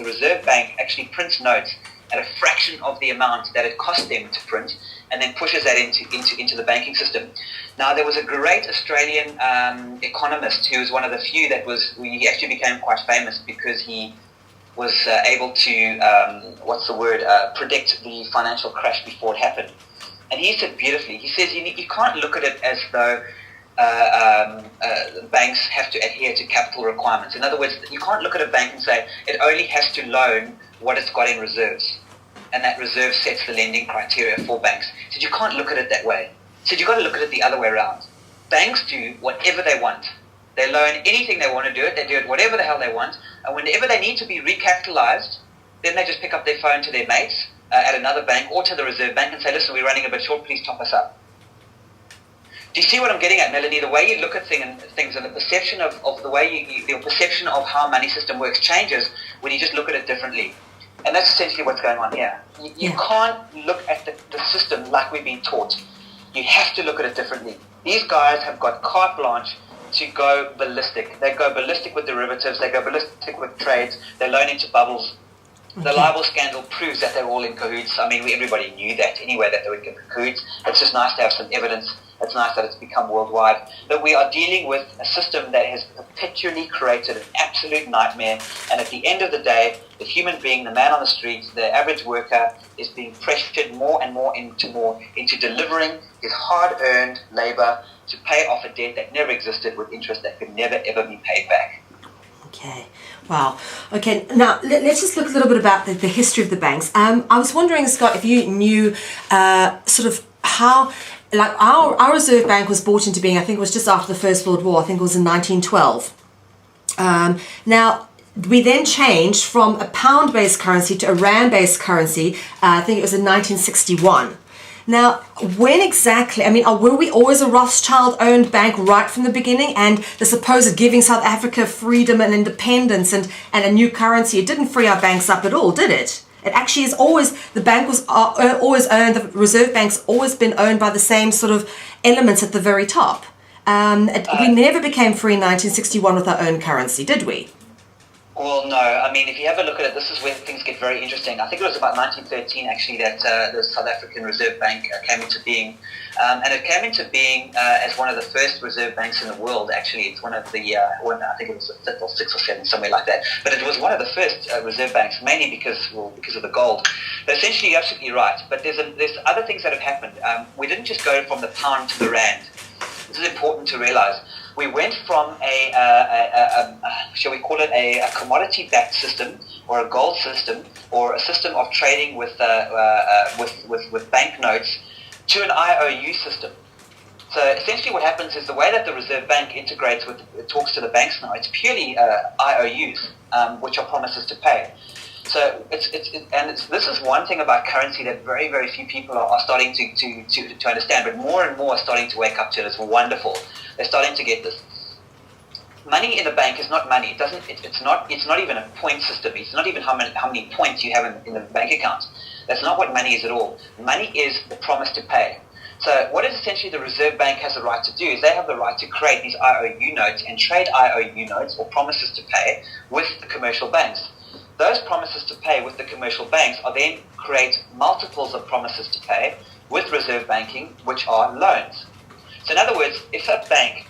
Reserve Bank actually prints notes at a fraction of the amount that it cost them to print, and then pushes that into the banking system. Now, there was a great Australian economist who was one of the few he actually became quite famous because he was able to, predict the financial crash before it happened. And he said beautifully, he says you can't look at it as though banks have to adhere to capital requirements. In other words, you can't look at a bank and say it only has to loan what it's got in reserves, and that reserve sets the lending criteria for banks. He said you can't look at it that way. He said you've got to look at it the other way around. Banks do whatever they want. They loan anything they want to do it. They do it whatever the hell they want. And whenever they need to be recapitalized, then they just pick up their phone to their mates at another bank or to the Reserve Bank and say, listen, we're running a bit short, please top us up. Do you see what I'm getting at, Melanie? The way you look at things and the perception of the way your perception of how a money system works changes when you just look at it differently. And that's essentially what's going on here. You can't look at the system like we've been taught. You have to look at it differently. These guys have got carte blanche to go ballistic. They go ballistic with derivatives. They go ballistic with trades. They loan into bubbles. The libel scandal proves that they're all in cahoots. I mean, everybody knew that anyway, that they were in cahoots. It's just nice to have some evidence. It's nice that it's become worldwide. But we are dealing with a system that has perpetually created an absolute nightmare. And at the end of the day, the human being, the man on the street, the average worker, is being pressured more and more into delivering his hard-earned labor to pay off a debt that never existed with interest that could never, ever be paid back. Okay. Wow. Okay. Now let's just look a little bit about the history of the banks. I was wondering, Scott, if you knew sort of how, like our Reserve Bank was brought into being. I think it was just after the First World War. I think it was in 1912. Now we then changed from a pound-based currency to a rand-based currency. I think it was in 1961. Now, when exactly, I mean, were we always a Rothschild-owned bank right from the beginning, and the supposed giving South Africa freedom and independence and a new currency, it didn't free our banks up at all, did it? It actually is always, the bank was always owned, the Reserve Bank's always been owned by the same sort of elements at the very top. We never became free in 1961 with our own currency, did we? Well, no. I mean, if you have a look at it, this is where things get very interesting. I think it was about 1913, actually, that the South African Reserve Bank came into being. And it came into being as one of the first reserve banks in the world, actually. It's one of the, I think it was the fifth or sixth or seventh, somewhere like that. But it was one of the first reserve banks, mainly because of the gold. But essentially, you're absolutely right. But there's other things that have happened. We didn't just go from the pound to the rand. This is important to realize. We went from shall we call it a commodity-backed system, or a gold system, or a system of trading with banknotes, to an IOU system. So essentially, what happens is the way that the Reserve Bank talks to the banks now. It's purely IOUs, which are promises to pay. So this is one thing about currency that very, very few people are starting to understand, but more and more are starting to wake up to it. It's wonderful. They're starting to get this. Money in the bank is not money. It's not even a point system. It's not even how many points you have in the bank account. That's not what money is at all. Money is the promise to pay. So what is essentially the Reserve Bank has the right to do is they have the right to create these IOU notes and trade IOU notes, or promises to pay, with the commercial banks. Those promises to pay with the commercial banks are then create multiples of promises to pay with reserve banking, which are loans. So in other words, if a bank,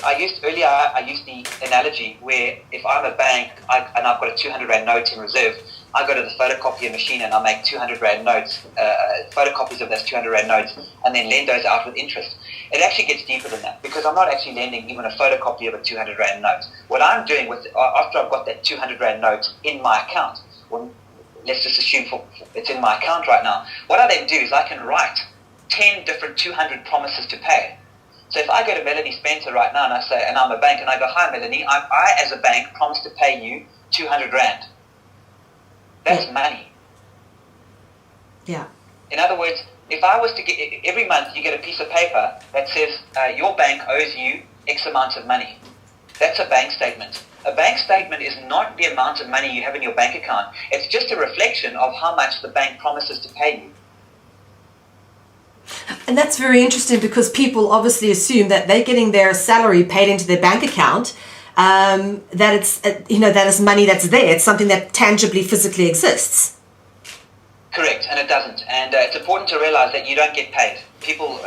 I used the analogy where if I'm a bank and I've got a 200 Rand note in reserve, I go to the photocopier machine and I make 200 Rand notes, photocopies of those 200 Rand notes, and then lend those out with interest. It actually gets deeper than that, because I'm not actually lending even a photocopy of a 200 Rand note. What I'm doing after I've got that 200 Rand note in my account, well, let's just assume it's in my account right now, what I then do is I can write 10 different 200 promises to pay. So if I go to Melanie Spencer right now and I'm a bank, and I go, hi Melanie, I as a bank promise to pay you 200 Rand. That's money. Yeah. In other words, if I was to get, every month you get a piece of paper that says your bank owes you X amount of money. That's a bank statement. A bank statement is not the amount of money you have in your bank account. It's just a reflection of how much the bank promises to pay you. And that's very interesting, because people obviously assume that they're getting their salary paid into their bank account, that it's that is money that's there. It's something that tangibly, physically exists. Correct, and it doesn't. And it's important to realize that you don't get paid. People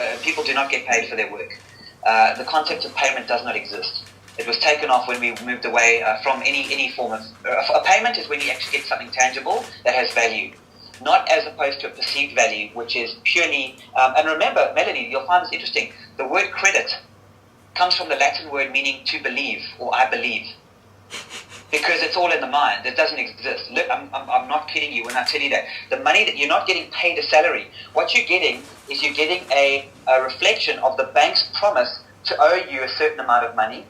do not get paid for their work. The concept of payment does not exist. It was taken off when we moved away from any form of... a payment is when you actually get something tangible that has value, not as opposed to a perceived value, which is purely... and remember, Melanie, you'll find this interesting. The word credit comes from the Latin word meaning to believe, or I believe. Because it's all in the mind. It doesn't exist. Look, I'm not kidding you when I tell you that. The money that you're not getting paid a salary. What you're getting is you're getting a reflection of the bank's promise to owe you a certain amount of money,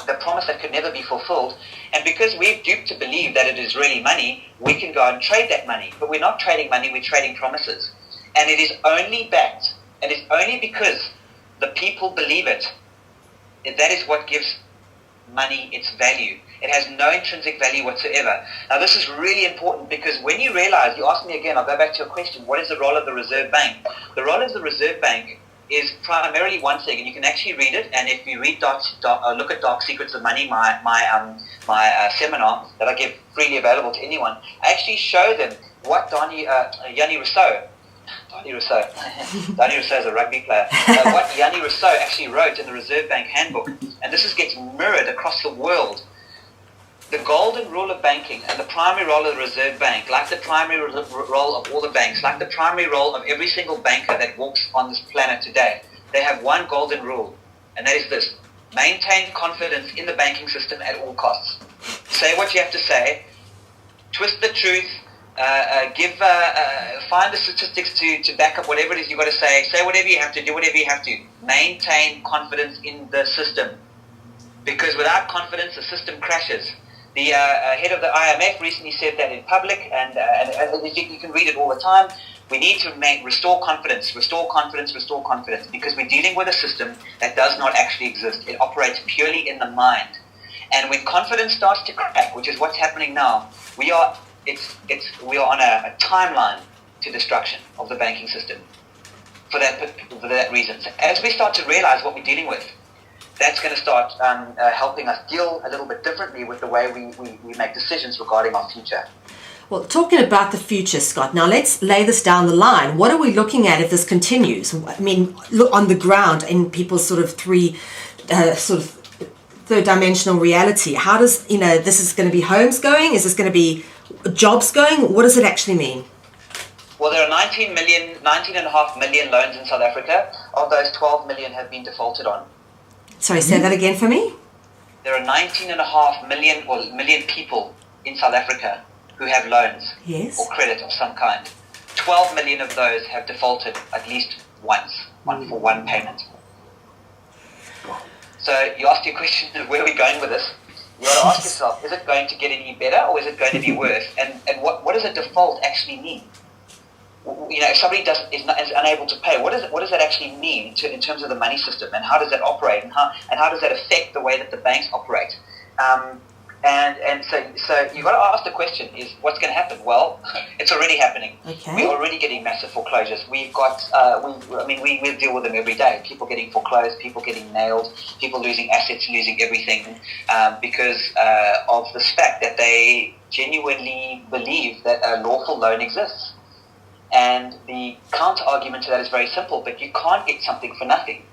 the promise that could never be fulfilled. And because we're duped to believe that it is really money, we can go and trade that money. But we're not trading money, we're trading promises. And it is only backed, and it's only because the people believe it. That is what gives money its value. It has no intrinsic value whatsoever. Now this is really important because when you realize, you ask me again, I'll go back to your question, what is the role of the Reserve Bank? The role of the Reserve Bank is primarily one thing, and you can actually read it, and if you read look at Dark Secrets of Money, my seminar that I give freely available to anyone, I actually show them what Yanni Rousseau is a rugby player. What Yanni Rousseau actually wrote in the Reserve Bank Handbook, and this gets mirrored across the world. The golden rule of banking and the primary role of the Reserve Bank, like the primary role of all the banks, like the primary role of every single banker that walks on this planet today, they have one golden rule, and that is this: maintain confidence in the banking system at all costs. Say what you have to say, twist the truth, find the statistics to back up whatever it is you've got to say whatever you have to, do whatever you have to. Maintain confidence in the system, because without confidence the system crashes. The head of the IMF recently said that in public, and you can read it all the time. We need to restore confidence, because we're dealing with a system that does not actually exist. It operates purely in the mind. And when confidence starts to crack, which is what's happening now, we are on a timeline to destruction of the banking system for that reason. So as we start to realize what we're dealing with, that's going to start helping us deal a little bit differently with the way we make decisions regarding our future. Well, talking about the future, Scott, now let's lay this down the line. What are we looking at if this continues? I mean, look on the ground in people's sort of third-dimensional reality. How does, this is going to be homes going? Is this going to be jobs going? What does it actually mean? Well, there are 19.5 million loans in South Africa. Of those, 12 million have been defaulted on. Sorry, say that again for me. There are 19.5 million people in South Africa who have loans or credit of some kind. 12 million of those have defaulted at least once, for one payment. So you asked your question, where are we going with this? You got to ask yourself, is it going to get any better or is it going to be worse? And what does a default actually mean? If somebody is unable to pay, what does that actually mean in terms of the money system, and how does that operate, and how does that affect the way that the banks operate? So you've got to ask the question: is what's going to happen? Well, it's already happening. Okay. We're already getting massive foreclosures. We've got, we deal with them every day. People getting foreclosed, people getting nailed, people losing assets, losing everything because of the fact that they genuinely believe that a lawful loan exists. And the counter-argument to that is very simple, but you can't get something for nothing.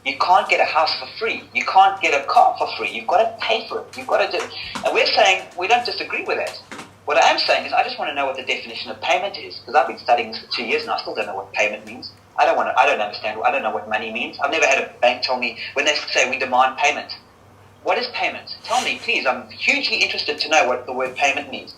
You can't get a house for free. You can't get a car for free. You've got to pay for it. You've got to do. And we're saying we don't disagree with that. What I am saying is I just want to know what the definition of payment is, because I've been studying this for 2 years and I still don't know what payment means. I don't understand. I don't know what money means. I've never had a bank tell me when they say we demand payment. What is payment? Tell me, please. I'm hugely interested to know what the word payment means.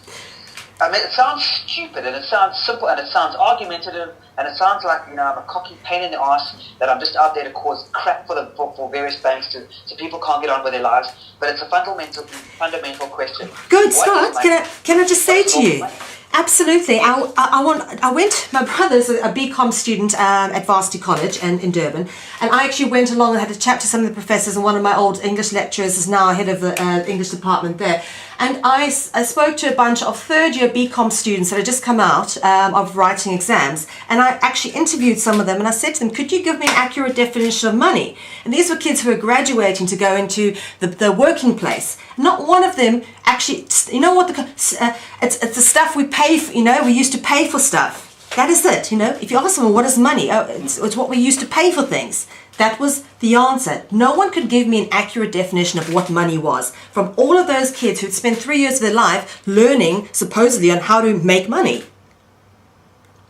I mean, it sounds stupid, and it sounds simple, and it sounds argumentative, and it sounds like, I'm a cocky pain in the ass, that I'm just out there to cause crap for various banks so people can't get on with their lives. But it's a fundamental question. Good, Scott. Can I just say to you, money? Absolutely. My brother's a BCom student at Varsity College in Durban, and I actually went along and had a chat to some of the professors, and one of my old English lecturers is now head of the English department there. And I spoke to a bunch of third-year BCom students that had just come out of writing exams, and I actually interviewed some of them, and I said to them, could you give me an accurate definition of money? And these were kids who were graduating to go into the working place. Not one of them actually, it's the stuff we pay for, we used to pay for stuff. That is it, you know. If you ask someone, what is money? Oh, it's what we used to pay for things. That was the answer. No one could give me an accurate definition of what money was from all of those kids who'd spent 3 years of their life learning, supposedly, on how to make money.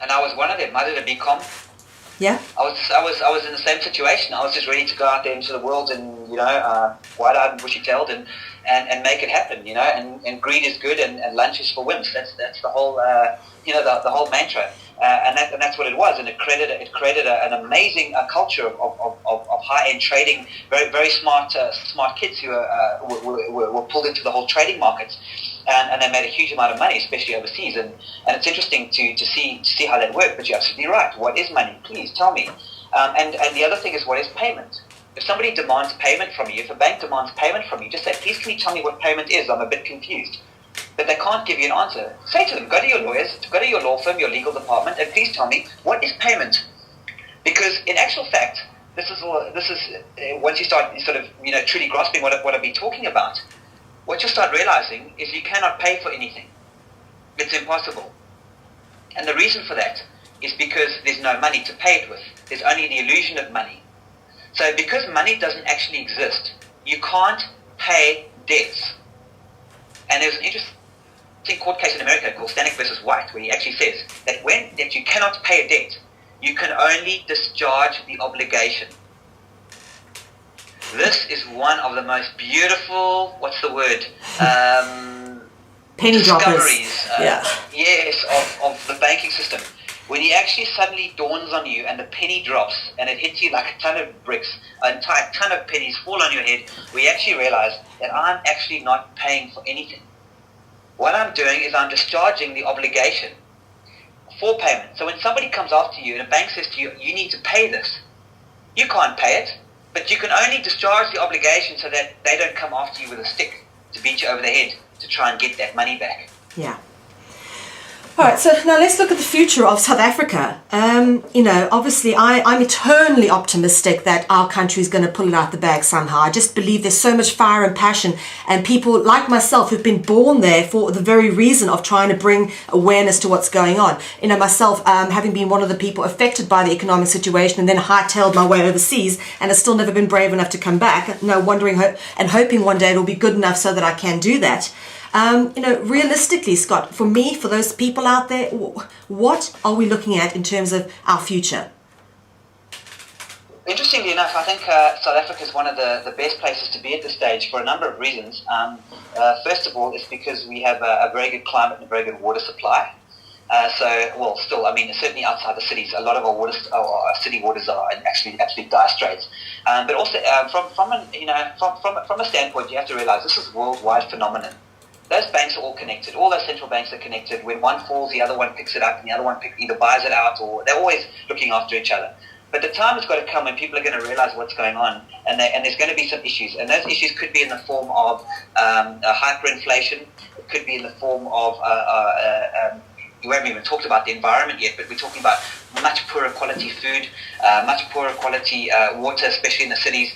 And I was one of them. I did a BCom. Yeah? I was in the same situation. I was just ready to go out there into the world and, you know, wide-eyed and bushy-tailed and make it happen, you know. And greed is good and lunch is for wimps. That's the whole, you know, the whole mantra. And that's what it was. And it created an amazing culture of high-end trading. Very very smart kids who were pulled into the whole trading markets. And they made a huge amount of money, especially overseas. And it's interesting to see how that worked. But you're absolutely right. What is money? Please tell me. And the other thing is, what is payment? If somebody demands payment from you, if a bank demands payment from you, just say, please can you tell me what payment is? I'm a bit confused. But they can't give you an answer. Say to them, go to your lawyers, go to your law firm, your legal department, and please tell me, what is payment? Because in actual fact, this is once you start sort of, you know, truly grasping what I've been talking about, what you'll start realizing is you cannot pay for anything. It's impossible. And the reason for that is because there's no money to pay it with. There's only the illusion of money. So because money doesn't actually exist, you can't pay debts. And there's an interesting court case in America called Stanek versus White, where he actually says that you cannot pay a debt, you can only discharge the obligation. This is one of the most beautiful, what's the word? Penny droppers. Discoveries, yes, of the banking system. When it actually suddenly dawns on you and the penny drops and it hits you like a ton of bricks, an entire ton of pennies fall on your head, we actually realize that I'm actually not paying for anything. What I'm doing is I'm discharging the obligation for payment. So when somebody comes after you and a bank says to you, you need to pay this, you can't pay it, but you can only discharge the obligation so that they don't come after you with a stick to beat you over the head to try and get that money back. Yeah. All right, so now let's look at the future of South Africa. You know, obviously I'm eternally optimistic that our country is going to pull it out the bag somehow. I just believe there's so much fire and passion, and people like myself who've been born there for the very reason of trying to bring awareness to what's going on. You know, myself, having been one of the people affected by the economic situation and then hightailed my way overseas and have still never been brave enough to come back, you know, wondering and hoping one day it'll be good enough so that I can do that. You know, realistically, Scott, for me, for those people out there, what are we looking at in terms of our future? Interestingly enough, I think South Africa is one of the best places to be at this stage for a number of reasons. First of all, it's because we have a very good climate and a very good water supply. Certainly outside the cities, a lot of our city waters are actually dire straits. But also, from a standpoint, you have to realize this is a worldwide phenomenon. Those banks are all connected. All those central banks are connected. When one falls, the other one picks it up, and the other one either buys it out, or they're always looking after each other. But the time has got to come when people are going to realize what's going on, and there's going to be some issues. And those issues could be in the form of hyperinflation. It could be in the form of we haven't even talked about the environment yet, but we're talking about much poorer quality food, much poorer quality water, especially in the cities.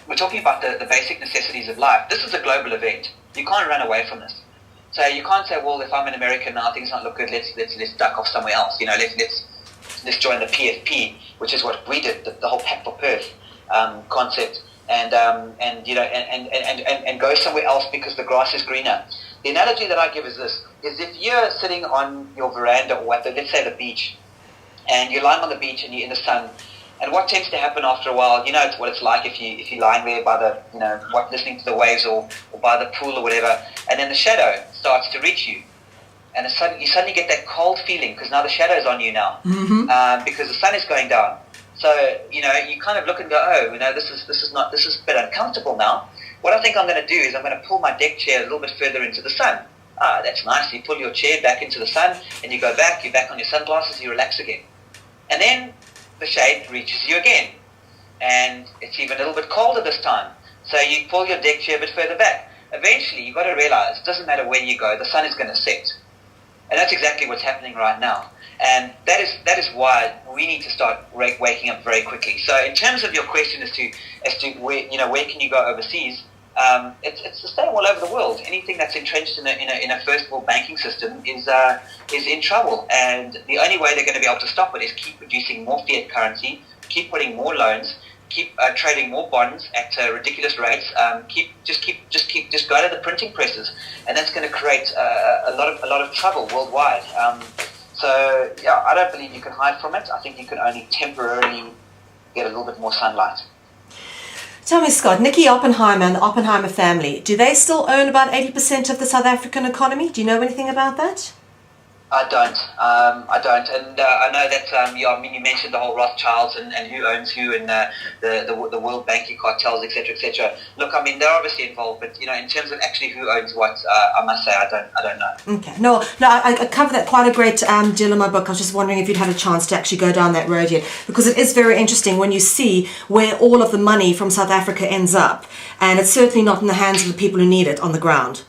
We're talking about the basic necessities of life. This is a global event. You can't run away from this. So you can't say, well, if I'm in America now, things don't look good. Let's duck off somewhere else. You know, let's join the PFP, which is what we did, the whole Pact for Perth concept, and go somewhere else because the grass is greener. The analogy that I give is this: is if you're sitting on your veranda or let's say the beach, and you're lying on the beach and you're in the sun. And what tends to happen after a while, you know, it's what it's like if you're lying there by the, you know, listening to the waves or by the pool or whatever, and then the shadow starts to reach you, and you suddenly get that cold feeling because now the shadow is on you now, because the sun is going down. So you know, you kind of look and go, oh, you know, this is a bit uncomfortable now. What I think I'm going to do is I'm going to pull my deck chair a little bit further into the sun. Ah, that's nice. You pull your chair back into the sun, and you go back. You're back on your sunglasses. You relax again, and then the shade reaches you again, and it's even a little bit colder this time, so you pull your deck chair a bit further back. Eventually you've got to realize it doesn't matter where you go, the sun is going to set, and that's exactly what's happening right now. And that is why we need to start waking up very quickly. So in terms of your question as to where can you go overseas, It's the same all over the world. Anything that's entrenched in a first world banking system is in trouble, and the only way they're going to be able to stop it is keep producing more fiat currency, keep putting more loans, keep trading more bonds at ridiculous rates, just go to the printing presses, and that's going to create a lot of trouble worldwide. So yeah, I don't believe you can hide from it. I think you can only temporarily get a little bit more sunlight. Tell me, Scott, Nicky Oppenheimer and the Oppenheimer family, do they still own about 80% of the South African economy? Do you know anything about that? I don't, and I know that. I mean, you mentioned the whole Rothschilds and who owns who, and the world banking cartels, etc., etc. Look, I mean, they're obviously involved, but in terms of actually who owns what, I must say I don't know. Okay, no, I cover that quite a great deal in my book. I was just wondering if you'd had a chance to actually go down that road yet, because it is very interesting when you see where all of the money from South Africa ends up, and it's certainly not in the hands of the people who need it on the ground.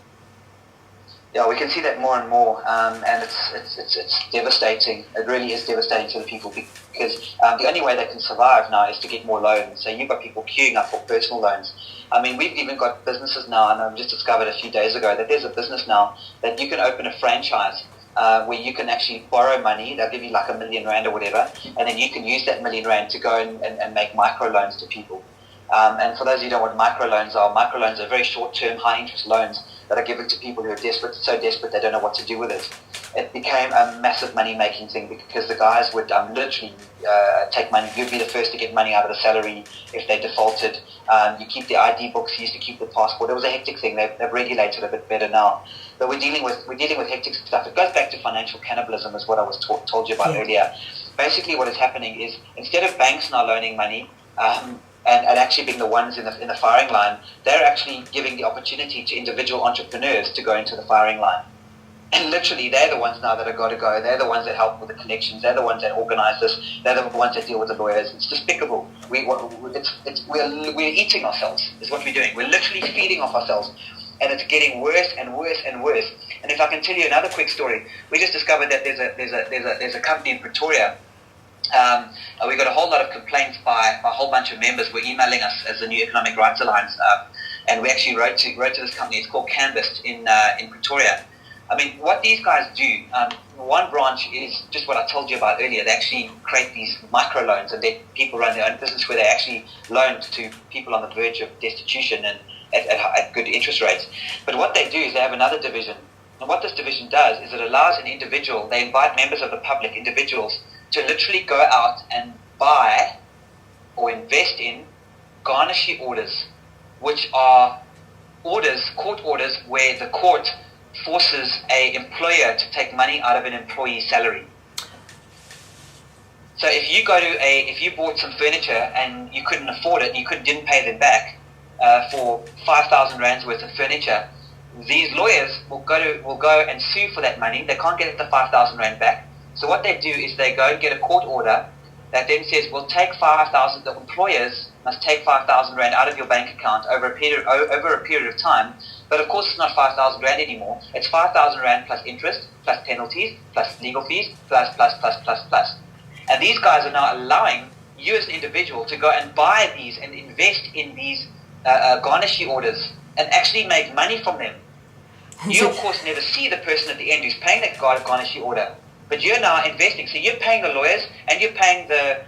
Yeah, we can see that more and more, and it's devastating. It really is devastating to the people, because the only way they can survive now is to get more loans. So you've got people queuing up for personal loans. I mean, we've even got businesses now, and I've just discovered a few days ago that there's a business now that you can open a franchise where you can actually borrow money. They'll give you like R1 million or whatever, and then you can use that R1 million to go and make micro loans to people. And for those of you who don't know what microloans are very short-term, high-interest loans that are given to people who are desperate, so desperate they don't know what to do with it. It became a massive money-making thing because the guys would literally take money. You'd be the first to get money out of the salary if they defaulted. You keep the ID books. You used to keep the passport. It was a hectic thing. They've regulated a bit better now. But we're dealing with hectic stuff. It goes back to financial cannibalism, is what I was told you about earlier. Basically, what is happening is instead of banks now loaning money, and actually being the ones in the firing line, they're actually giving the opportunity to individual entrepreneurs to go into the firing line. And literally, they're the ones now that have got to go. They're the ones that help with the connections. They're the ones that organize this. They're the ones that deal with the lawyers. It's despicable. We're eating ourselves, is what we're doing. We're literally feeding off ourselves. And it's getting worse and worse and worse. And if I can tell you another quick story, we just discovered that there's a company in Pretoria. We got a whole lot of complaints by a whole bunch of members who were emailing us as the New Economic Rights Alliance, and we actually wrote to this company. It's called Canvas in Pretoria. I mean, what these guys do, one branch is just what I told you about earlier. They actually create these micro loans, and people run their own business where they actually loan to people on the verge of destitution and at good interest rates. But what they do is they have another division, and what this division does is it allows an individual. They invite members of the public, individuals, to literally go out and buy or invest in garnishee orders, which are court orders where the court forces an employer to take money out of an employee's salary. So if you bought some furniture and you couldn't afford it and you didn't pay them back for 5,000 rands worth of furniture, these lawyers will go and sue for that money. They can't get the 5,000 rand back. So what they do is they go and get a court order that then says, we'll take 5,000, the employers must take 5,000 rand out of your bank account over a period of time. But of course it's not 5,000 rand anymore. It's 5,000 rand plus interest, plus penalties, plus legal fees, plus. And these guys are now allowing you as an individual to go and buy these and invest in these garnishee orders and actually make money from them. You of course never see the person at the end who's paying that garnishee order. But you're now investing. So you're paying the lawyers and you're paying the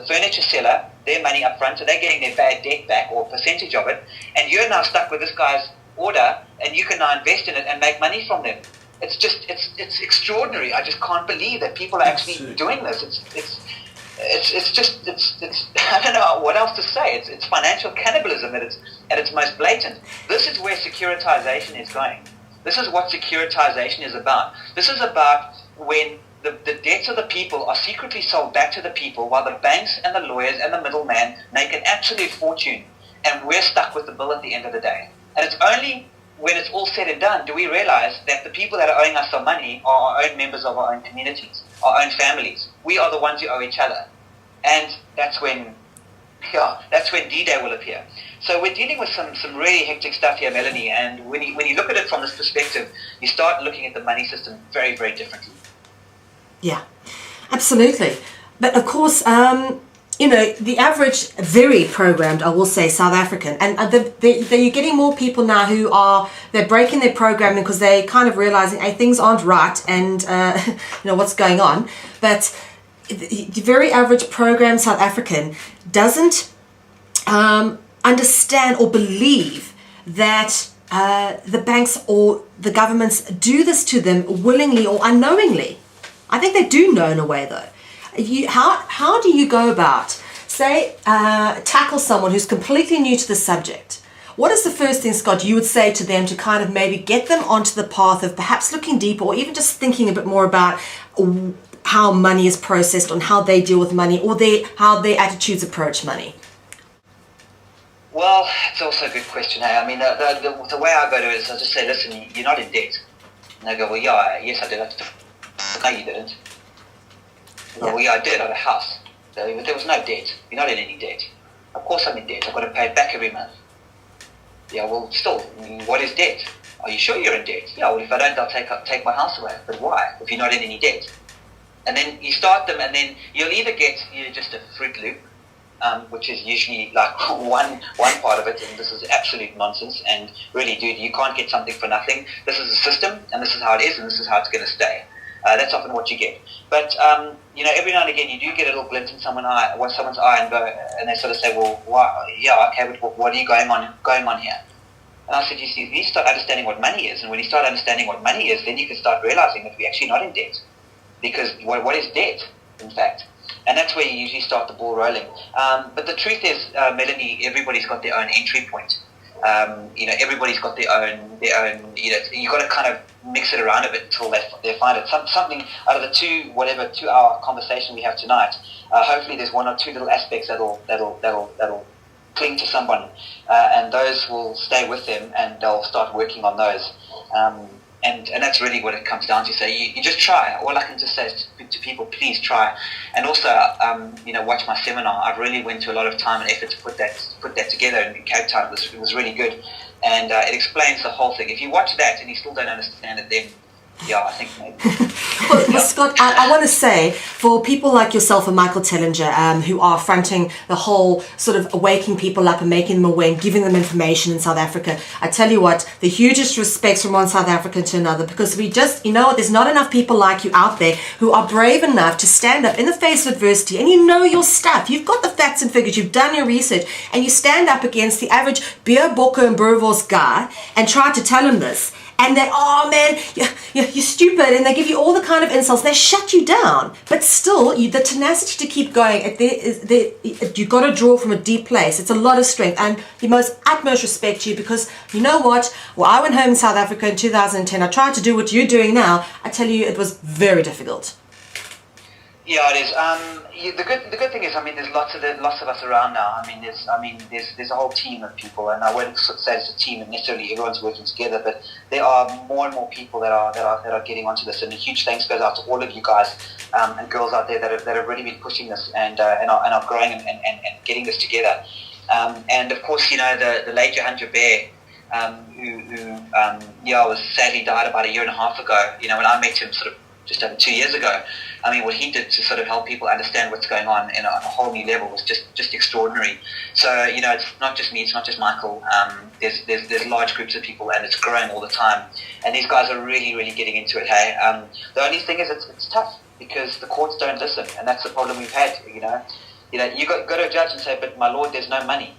furniture seller their money up front, so they're getting their bad debt back or a percentage of it. And you're now stuck with this guy's order, and you can now invest in it and make money from them. It's extraordinary. I just can't believe that people are actually doing this. It's I don't know what else to say. It's financial cannibalism at its most blatant. This is where securitization is going. This is what securitization is about. This is about when the debts of the people are secretly sold back to the people while the banks and the lawyers and the middleman make an absolute fortune, and we're stuck with the bill at the end of the day. And it's only when it's all said and done do we realize that the people that are owing us our money are our own members of our own communities, our own families. We are the ones who owe each other. And that's when D-Day will appear. So we're dealing with some really hectic stuff here, Melanie, and when you look at it from this perspective, you start looking at the money system very, very differently. Yeah, absolutely. But of course, the average, very programmed, I will say, South African, and you're getting more people now who they're breaking their programming because they're kind of realizing, hey, things aren't right, and what's going on. But the very average programmed South African doesn't understand or believe that the banks or the governments do this to them willingly or unknowingly. I think they do know in a way, though. How do you go about, say, tackle someone who's completely new to the subject? What is the first thing, Scott, you would say to them to kind of maybe get them onto the path of perhaps looking deeper, or even just thinking a bit more about how money is processed and how they deal with money, or how their attitudes approach money? Well, it's also a good question. I mean, the way I go to it is I just say, listen, you're not in debt. And they go, well, yes, I did. No, you didn't. Yeah. Well, yeah, I did. I had a house. There was no debt. You're not in any debt. Of course I'm in debt. I've got to pay it back every month. Yeah, well, still, what is debt? Are you sure you're in debt? Yeah, well, if I don't, I'll take my house away. But why? If you're not in any debt. And then you start them, and then you'll either get just a Fruit Loop, which is usually like one part of it, and this is absolute nonsense. And really, dude, you can't get something for nothing. This is a system, and this is how it is, and this is how it's going to stay. That's often what you get. But every now and again, you do get a little glint in someone's eye, and they sort of say, "Well, why? Yeah, okay, but what are you going on here?" And I said, you need to start understanding what money is, and when you start understanding what money is, then you can start realizing that we're actually not in debt, because what is debt, in fact? And that's where you usually start the ball rolling. But the truth is, Melanie, everybody's got their own entry point. Everybody's got their own. You've got to kind of mix it around a bit until they find it. Something out of the 2-hour conversation we have tonight. Hopefully, there's one or two little aspects that'll cling to someone, and those will stay with them, and they'll start working on those. And that's really what it comes down to. So you just try. All I can just say is to people, please try. And also, watch my seminar. I really went to a lot of time and effort to put that together in Cape Town. It was really good, and it explains the whole thing. If you watch that and you still don't understand it, then yeah, I think maybe. Well, Scott, I want to say, for people like yourself and Michael Tellinger, who are fronting the whole sort of waking people up and making them aware and giving them information in South Africa, I tell you what, the hugest respects from one South African to another, because there's not enough people like you out there who are brave enough to stand up in the face of adversity, and you know your stuff. You've got the facts and figures, you've done your research, and you stand up against the average beer, bokke, and boerewors guy and try to tell him this. And they, oh man, you're stupid, and they give you all the kind of insults. They shut you down, but still, the tenacity to keep going. You've got to draw from a deep place. It's a lot of strength, and the most utmost respect to you, because you know what? Well, I went home in South Africa in 2010. I tried to do what you're doing now. I tell you, it was very difficult. Yeah, it is. The good thing is, I mean, there's lots of us around now. There's a whole team of people, and I wouldn't say it's a team and necessarily everyone's working together, but there are more and more people that are getting onto this. And a huge thanks goes out to all of you guys and girls out there that have really been pushing this and are growing and getting this together. And of course, the late Johan Joubert, who was sadly died about a year and a half ago. When I met him sort of just over 2 years ago. I mean, what he did to sort of help people understand what's going on on a whole new level was just extraordinary. So, it's not just me, it's not just Michael. There's large groups of people, and it's growing all the time. And these guys are really, really getting into it, hey? The only thing is it's tough because the courts don't listen, and that's the problem we've had, you go to a judge and say, but my lord, there's no money.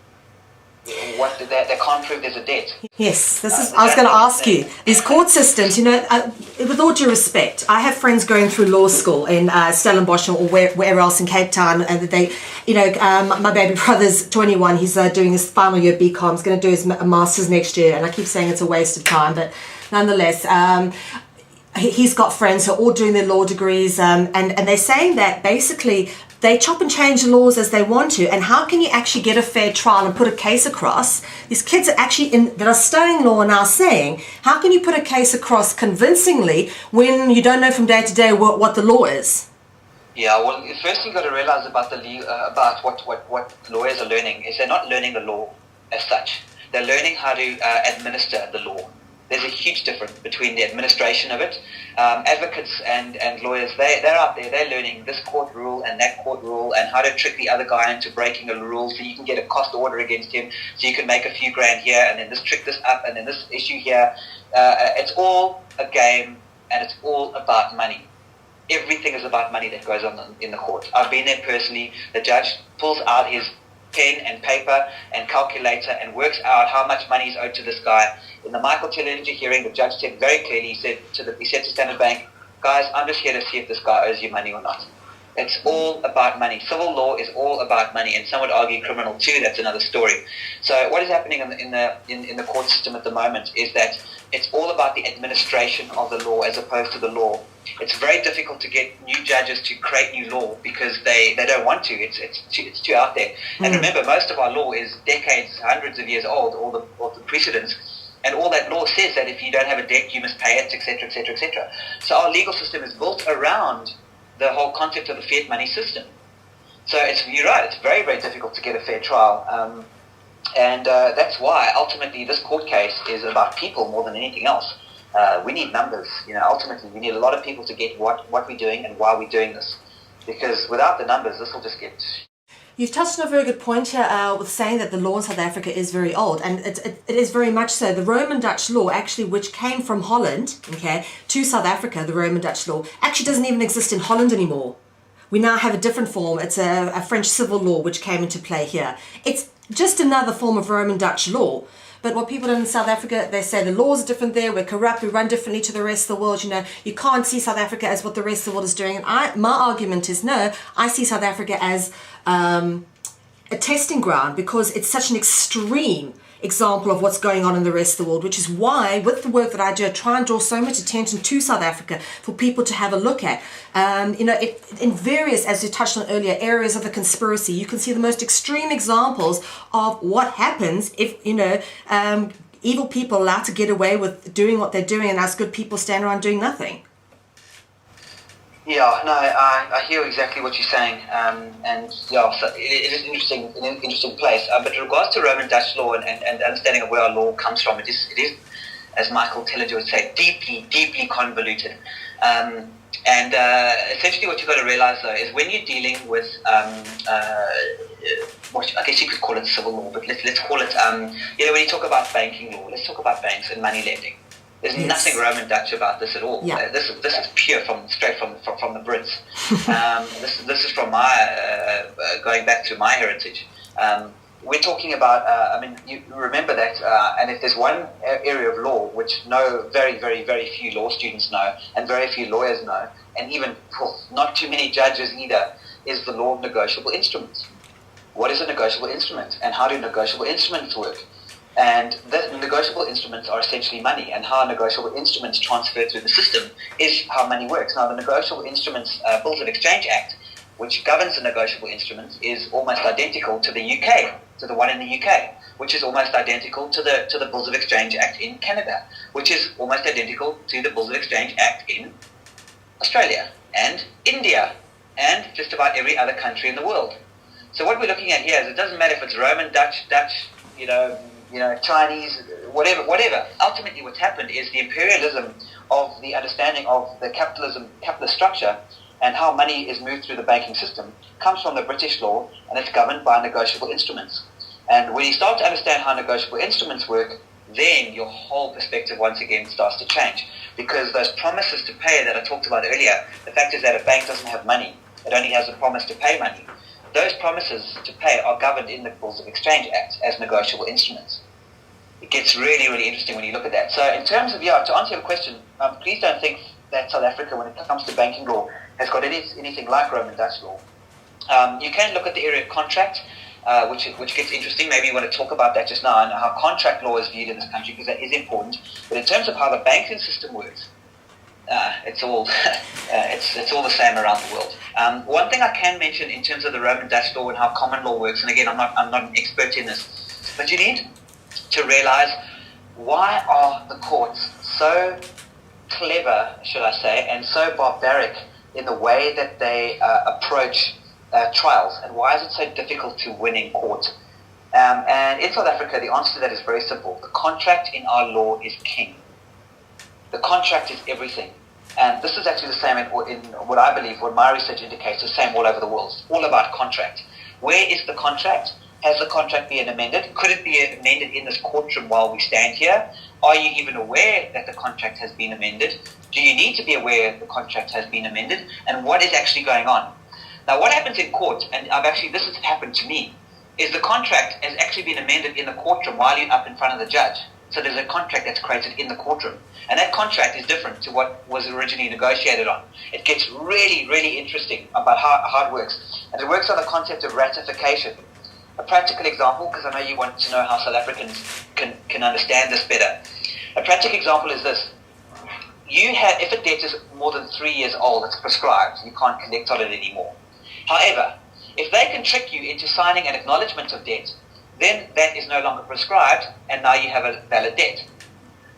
They can't prove there's a debt. Yes, I was going to ask you, these court systems, with all due respect, I have friends going through law school in Stellenbosch or wherever else in Cape Town, and they, my baby brother's 21, he's doing his final year BCom, he's going to do his master's next year, and I keep saying it's a waste of time, but nonetheless, he's got friends who are all doing their law degrees, and they're saying that basically they chop and change the laws as they want to, and how can you actually get a fair trial and put a case across? These kids are actually that are studying law now saying, how can you put a case across convincingly when you don't know from day to day what the law is? Yeah, well, the first thing you've got to realize about about what lawyers are learning is they're not learning the law as such. They're learning how to administer the law. There's a huge difference between the administration of it. Advocates and lawyers, they're out there, they're learning this court rule and that court rule and how to trick the other guy into breaking a rule so you can get a cost order against him, so you can make a few grand here and then this trick this up and then this issue here. It's all a game and it's all about money. Everything is about money that goes on in the court. I've been there personally. The judge pulls out his pen and paper and calculator and works out how much money is owed to this guy. In the Michael Tillinger hearing, the judge said very clearly, he said to Standard Bank, guys, I'm just here to see if this guy owes you money or not. It's all about money. Civil law is all about money, and some would argue criminal too. That's another story. So what is happening in the court system at the moment is that it's all about the administration of the law as opposed to the law. It's very difficult to get new judges to create new law because they don't want to. It's too out there. And remember, most of our law is decades, hundreds of years old, all the precedents. And all that law says that if you don't have a debt, you must pay it, etc., etc., etc. So our legal system is built around the whole concept of the fiat money system. So you're right, it's very, very difficult to get a fair trial. And that's why ultimately this court case is about people more than anything else. We need numbers. Ultimately we need a lot of people to get what we're doing and why we're doing this. Because without the numbers, this will just get... You've touched on a very good point here with saying that the law in South Africa is very old, and it is very much so. The Roman Dutch law, actually, which came from Holland, okay, to South Africa, the Roman Dutch law, actually doesn't even exist in Holland anymore. We now have a different form. It's a French civil law which came into play here. It's just another form of Roman Dutch law. But what people do in South Africa, they say the laws are different there, we're corrupt, we run differently to the rest of the world, you can't see South Africa as what the rest of the world is doing. And my argument is no, I see South Africa as a testing ground because it's such an extreme example of what's going on in the rest of the world, which is why with the work that I do, I try and draw so much attention to South Africa for people to have a look at. In various, as you touched on earlier, areas of the conspiracy, you can see the most extreme examples of what happens if, evil people are allowed to get away with doing what they're doing and us good people stand around doing nothing. Yeah, no, I hear exactly what you're saying, and yeah, so it is an interesting place. But in regards to Roman Dutch law and understanding of where our law comes from, it is, as Michael Tillinger would say, deeply convoluted. And essentially, what you've got to realize though is when you're dealing with what I guess you could call it civil law, but let's call it when you talk about banking law, let's talk about banks and money lending. There's nothing Roman Dutch about this at all. Yeah. This is pure straight from the Brits. This is from my going back to my heritage. We're talking about. You remember that. And if there's one area of law which very, very, very few law students know, and very few lawyers know, and even not too many judges either, is the law of negotiable instruments. What is a negotiable instrument, and how do negotiable instruments work? And the negotiable instruments are essentially money, and how negotiable instruments transfer through the system is how money works. Now, the Negotiable Instruments Bills of Exchange Act, which governs the negotiable instruments, is almost identical to the UK, to the one in the UK, which is almost identical to the Bills of Exchange Act in Canada, which is almost identical to the Bills of Exchange Act in Australia and India and just about every other country in the world. So what we're looking at here is it doesn't matter if it's Roman, Dutch, Chinese, whatever. Ultimately, what's happened is the imperialism of the understanding of the capitalist structure and how money is moved through the banking system comes from the British law, and it's governed by negotiable instruments. And when you start to understand how negotiable instruments work, then your whole perspective once again starts to change. Because those promises to pay that I talked about earlier, the fact is that a bank doesn't have money. It only has a promise to pay money. Those promises to pay are governed in the Bills of Exchange Act as negotiable instruments. It gets really, really interesting when you look at that. So in terms of, to answer your question, please don't think that South Africa, when it comes to banking law, has got anything like Roman Dutch law. You can look at the area of contract, which gets interesting. Maybe you want to talk about that just now and how contract law is viewed in this country, because that is important. But in terms of how the banking system works, it's all it's all the same around the world. One thing I can mention in terms of the Roman Dutch law and how common law works, and again, I'm not an expert in this, but you need to realize, why are the courts so clever, should I say, and so barbaric in the way that they approach trials, and why is it so difficult to win in court? And in South Africa, the answer to that is very simple. The contract in our law is king. The contract is everything. And this is actually the same in what I believe, what my research indicates, the same all over the world. It's all about contract. Where is the contract? Has the contract been amended? Could it be amended in this courtroom while we stand here? Are you even aware that the contract has been amended? Do you need to be aware the contract has been amended? And what is actually going on? Now, what happens in court, and this has happened to me, is the contract has actually been amended in the courtroom while you're up in front of the judge. So there's a contract that's created in the courtroom. And that contract is different to what was originally negotiated on. It gets really, really interesting about how it works. And it works on the concept of ratification. A practical example, because I know you want to know how South Africans can understand this better. A practical example is this. If a debt is more than 3 years old, it's prescribed. You can't collect on it anymore. However, if they can trick you into signing an acknowledgement of debt, then that is no longer prescribed, and now you have a valid debt.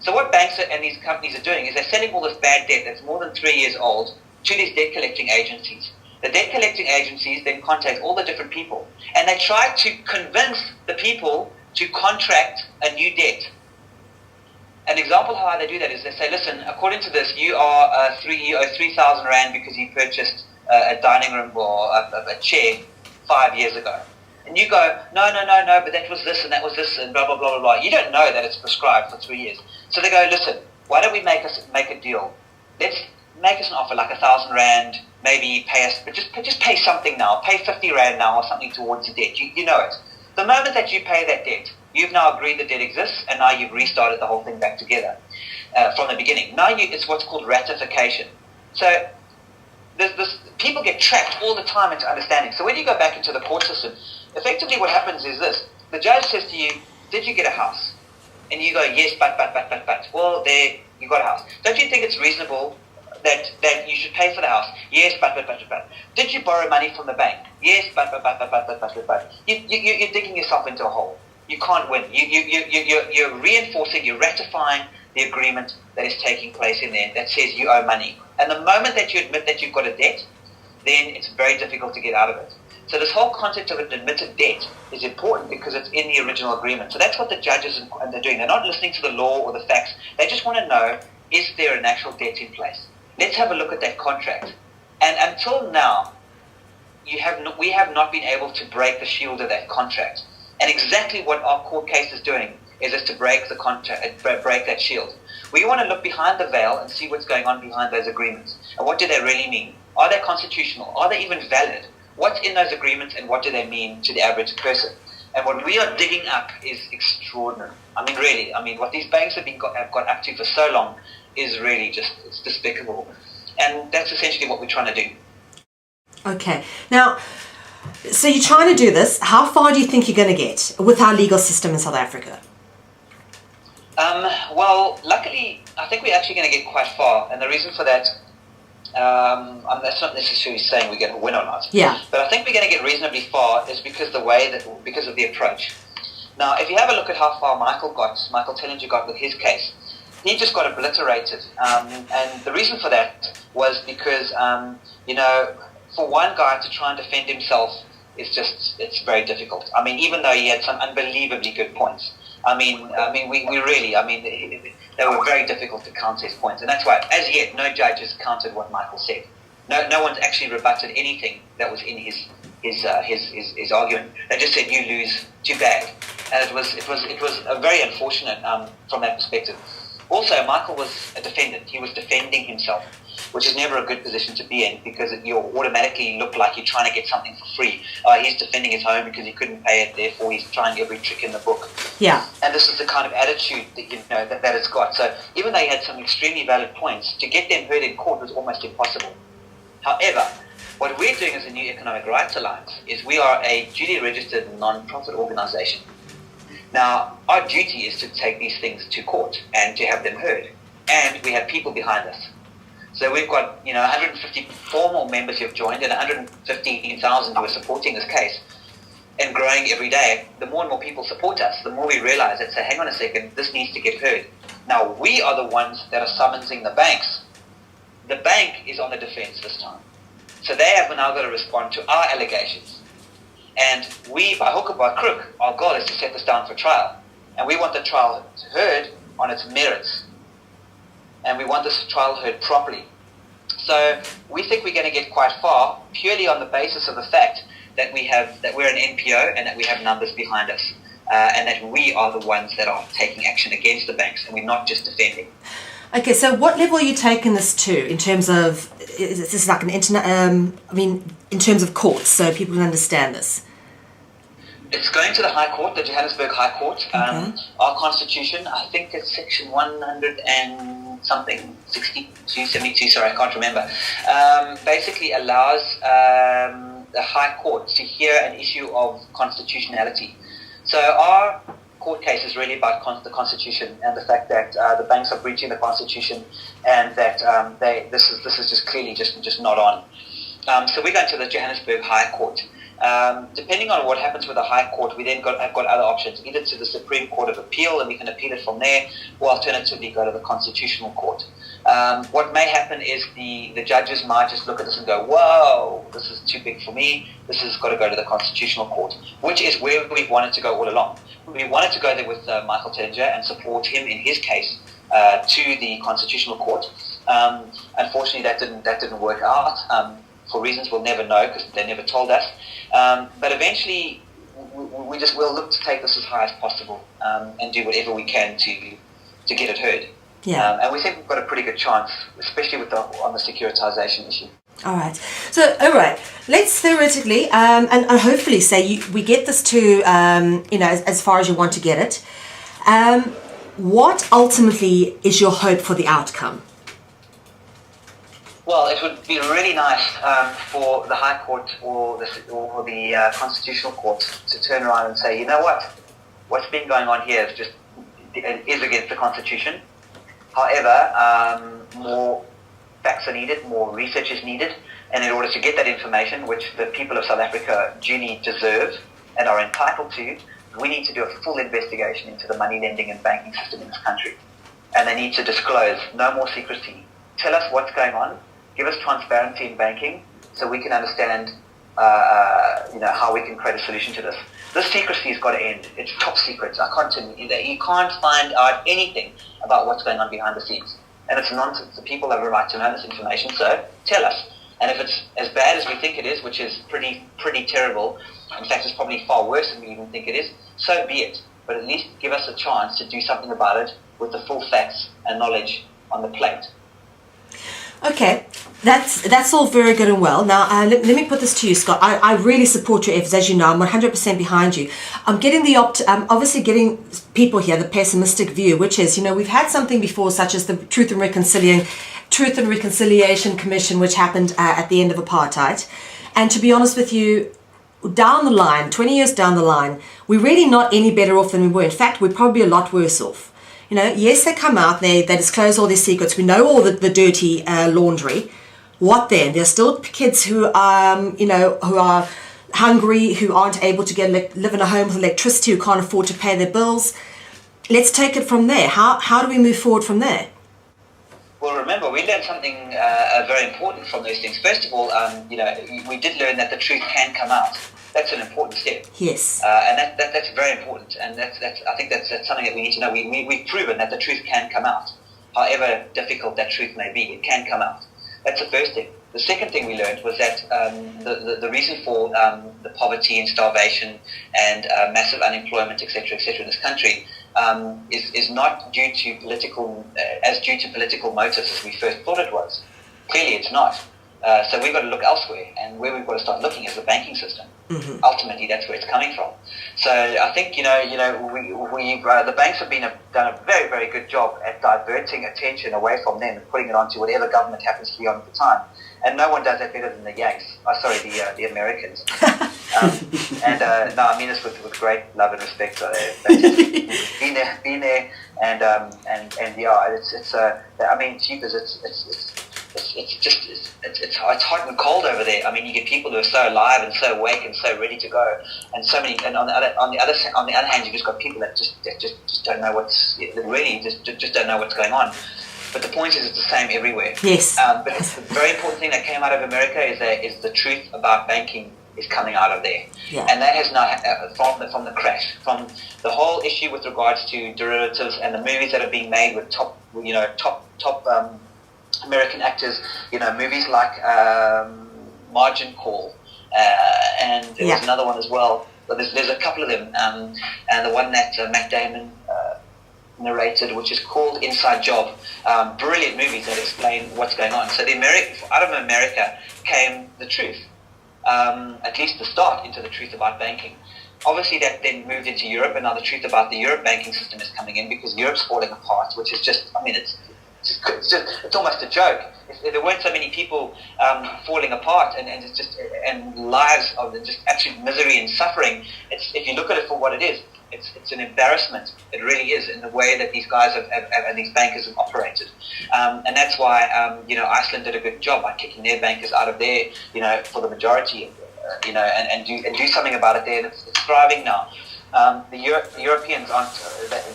So what banks and these companies are doing is they're selling all this bad debt that's more than 3 years old to these debt collecting agencies. The debt collecting agencies then contact all the different people, and they try to convince the people to contract a new debt. An example of how they do that is they say, listen, according to this, you owe 3,000 Rand because you purchased a dining room or a chair 5 years ago. And you go, no, but that was this and that was this and blah, blah, blah, blah, blah. You don't know that it's prescribed for 3 years. So they go, listen, why don't we make a deal? Let's make us an offer like 1,000 Rand, maybe pay us, but just pay something now. Pay 50 Rand now or something towards the debt. You know it. The moment that you pay that debt, you've now agreed the debt exists, and now you've restarted the whole thing back together from the beginning. Now it's what's called ratification. So people get trapped all the time into understanding. So when you go back into the court system, effectively what happens is this. The judge says to you, did you get a house? And you go, yes, but. Well, there, you got a house. Don't you think it's reasonable that you should pay for the house? Yes, but. Did you borrow money from the bank? Yes, but. You're digging yourself into a hole. You can't win. You're reinforcing, you're ratifying the agreement that is taking place in there that says you owe money. And the moment that you admit that you've got a debt, then it's very difficult to get out of it. So this whole concept of an admitted debt is important because it's in the original agreement. So that's what the judges and they're doing. They're not listening to the law or the facts. They just want to know, is there an actual debt in place? Let's have a look at that contract. And until now, we have not been able to break the shield of that contract. And exactly what our court case is doing is to break the contract, break that shield. We want to look behind the veil and see what's going on behind those agreements. And what do they really mean? Are they constitutional? Are they even valid? What's in those agreements and what do they mean to the average person? And what we are digging up is extraordinary. I mean, really, what these banks have got up to for so long is really it's despicable. And that's essentially what we're trying to do. Okay. Now, so you're trying to do this. How far do you think you're going to get with our legal system in South Africa? Well, luckily, I think we're actually going to get quite far. And the reason for that, that's not necessarily saying we're going to win or not. Yeah. But I think we're going to get reasonably far is because of the approach. Now, if you have a look at how far Michael Tellinger got with his case, he just got obliterated. And the reason for that was because, for one guy to try and defend himself it's very difficult. Even though he had some unbelievably good points. We really, they were very difficult to counter his points. And that's why, as yet, no judge has countered what Michael said. No one's actually rebutted anything that was in his argument. They just said, you lose, too bad. And it was a very unfortunate from that perspective. Also, Michael was a defendant. He was defending himself, which is never a good position to be in because you automatically look like you're trying to get something for free. He's defending his home because he couldn't pay it, therefore he's trying every trick in the book. Yeah. And this is the kind of attitude that it's got. So even though he had some extremely valid points, to get them heard in court was almost impossible. However, what we're doing as a New Economic Rights Alliance is we are a duly registered non-profit organization. Now, our duty is to take these things to court and to have them heard. And we have people behind us. So we've got 150 formal members who have joined and 115,000 who are supporting this case and growing every day. The more and more people support us, the more we realize that, say, hang on a second, this needs to get heard. Now, we are the ones that are summoning the banks. The bank is on the defense this time. So they have now got to respond to our allegations. And we, by hook or by crook, our goal is to set this down for trial. And we want the trial heard on its merits. and we want this trial heard properly. So we think we're going to get quite far purely on the basis of the fact that we're an NPO and that we have numbers behind us, and that we are the ones that are taking action against the banks, and we're not just defending. Okay, so what level are you taking this to in terms of, is this like an in terms of courts, so people can understand this? It's going to the High Court, the Johannesburg High Court. Okay. Our constitution, I think it's section 100 and something, 62, 72, sorry, I can't remember, basically allows the High Court to hear an issue of constitutionality. So our court case is really about the Constitution and the fact that the banks are breaching the Constitution, and that this is just clearly just not on. So we're going to the Johannesburg High Court. Depending on what happens with the High Court, we then have got other options, either to the Supreme Court of Appeal, and we can appeal it from there, or alternatively go to the Constitutional Court. What may happen is the judges might just look at this and go, whoa, this is too big for me, this has got to go to the Constitutional Court, which is where we wanted to go all along. We wanted to go there with Michael Tellinger and support him in his case to the Constitutional Court. Unfortunately, that didn't work out. For reasons we'll never know, because they never told us. But eventually, we'll look to take this as high as possible, and do whatever we can to get it heard. Yeah. And we think we've got a pretty good chance, especially on the securitization issue. All right. So, all right. Let's theoretically and hopefully say we get this to as far as you want to get it. What ultimately is your hope for the outcome? Well, it would be really nice for the High Court or the Constitutional Court to turn around and say, you know what, what's been going on here is against the Constitution. However, more facts are needed, more research is needed, and in order to get that information, which the people of South Africa duly deserve and are entitled to, we need to do a full investigation into the money lending and banking system in this country. And they need to disclose, no more secrecy. Tell us what's going on. Give us transparency in banking so we can understand how we can create a solution to this. This secrecy has got to end. It's top secret. You can't find out anything about what's going on behind the scenes. And it's nonsense. The people have a right to know this information, so tell us. And if it's as bad as we think it is, which is pretty terrible, in fact it's probably far worse than we even think it is, so be it. But at least give us a chance to do something about it with the full facts and knowledge on the plate. Okay, that's all very good and well. Now, let me put this to you, Scott. I really support your efforts. As you know, I'm 100% behind you. I'm getting obviously getting people here the pessimistic view, which is, we've had something before, such as the Truth and Reconciliation Commission, which happened at the end of apartheid. And to be honest with you, down the line, 20 years down the line, we're really not any better off than we were. In fact, we're probably a lot worse off. Yes, they come out, they disclose all their secrets. We know all the dirty laundry. What then? There's still kids who who are hungry, who aren't able to live in a home with electricity, who can't afford to pay their bills. Let's take it from there. How do we move forward from there? Well, remember, we learned something very important from those things. First of all, we did learn that the truth can come out. That's an important step. Yes. And that's very important. And I think that's something that we need to know. We've proven that the truth can come out. However difficult that truth may be, it can come out. That's the first thing. The second thing we learned was that the reason for the poverty and starvation and massive unemployment, etc., in this country is not due to political motives as we first thought it was. Clearly, it's not. So we've got to look elsewhere, and where we've got to start looking is the banking system. Mm-hmm. Ultimately, that's where it's coming from. So I think the banks have done a very, very good job at diverting attention away from them and putting it onto whatever government happens to be on at the time. And no one does that better than the Yanks. The Americans. No, I mean this with great love and respect. They've just been there, and yeah, it's hot and cold over there. I mean, you get people who are so alive and so awake and so ready to go, and so many. And on the other hand, you just got people that just don't know just don't know what's going on. But the point is, it's the same everywhere. Yes. But the very important thing that came out of America is the truth about banking is coming out of there. Yeah. And that has now, from the crash, from the whole issue with regards to derivatives and the movies that are being made with top top American actors. Movies like Margin Call, and there was another one as well. But there's a couple of them, and the one that Matt Damon narrated, which is called Inside Job. Brilliant movies that explain what's going on. So out of America came the truth, at least the start into the truth about banking. Obviously, that then moved into Europe, and now the truth about the Europe banking system is coming in because Europe's falling apart, which is just, it's almost a joke. If there weren't so many people falling apart and lives of just absolute misery and suffering, if you look at it for what it is, it's an embarrassment. It really is, in the way that these guys and these bankers have operated, and that's why Iceland did a good job by kicking their bankers out of there, for the majority, and do something about it there, and it's thriving now. The Europeans aren't.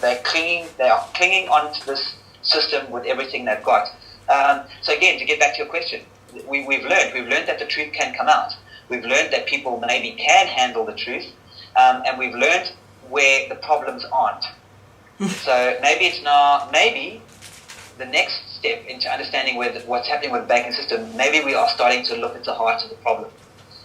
They are clinging onto this system with everything they've got. So again, to get back to your question, we've learned that the truth can come out. We've learned that people maybe can handle the truth, and we've learned where the problems aren't. So maybe the next step into understanding what's happening with the banking system, maybe we are starting to look at the heart of the problem,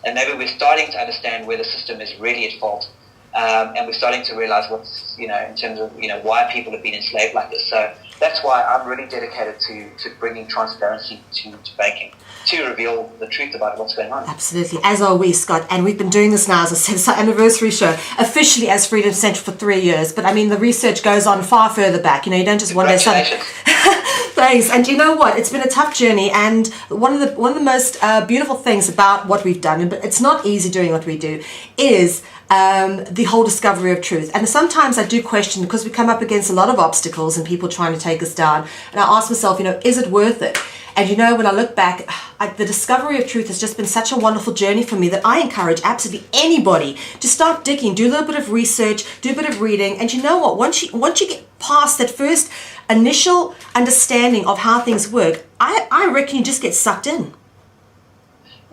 and maybe we're starting to understand where the system is really at fault. And we're starting to realize what's, in terms of, why people have been enslaved like this. So that's why I'm really dedicated to bringing transparency to banking, to reveal the truth about what's going on. Absolutely, as are we, Scott. And we've been doing this now, as I said, it's our anniversary show, officially as Freedom Central for 3 years. But I mean, the research goes on far further back. You don't just one day start. Thanks. And you know what? It's been a tough journey, and one of the most beautiful things about what we've done, but it's not easy doing what we do, is the whole discovery of truth. And sometimes I do question, because we come up against a lot of obstacles and people trying to take us down, and I ask myself, is it worth it? And when I look back, the discovery of truth has just been such a wonderful journey for me that I encourage absolutely anybody to start digging, do a little bit of research, do a bit of reading. And you know what? Once you get past that first initial understanding of how things work, I reckon you just get sucked in.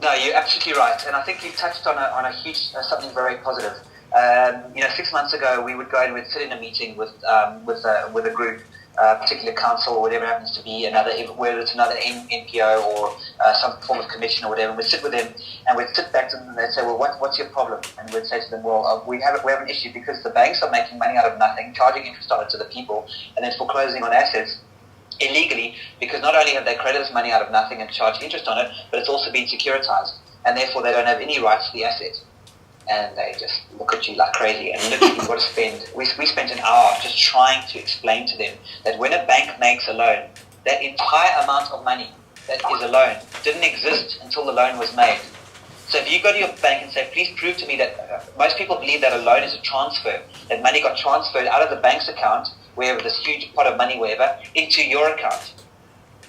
No, you're absolutely right, and I think you touched on a huge something very positive. 6 months ago, we would go and we'd sit in a meeting with a group, particular council or whatever it happens to be, whether it's another NPO or some form of commission or whatever. And we'd sit with them and we'd sit back to them and they'd say, "Well, what's your problem?" And we'd say to them, "Well, we have an issue because the banks are making money out of nothing, charging interest on it to the people, and then foreclosing on assets illegally, because not only have they created this money out of nothing and charged interest on it, but it's also been securitized, and therefore they don't have any rights to the asset." And they just look at you like crazy, and literally you've got to we spent an hour just trying to explain to them that when a bank makes a loan, that entire amount of money that is a loan didn't exist until the loan was made. So if you go to your bank and say, "Please prove to me that," most people believe that a loan is a transfer, that money got transferred out of the bank's account, wherever, this huge pot of money, wherever, into your account.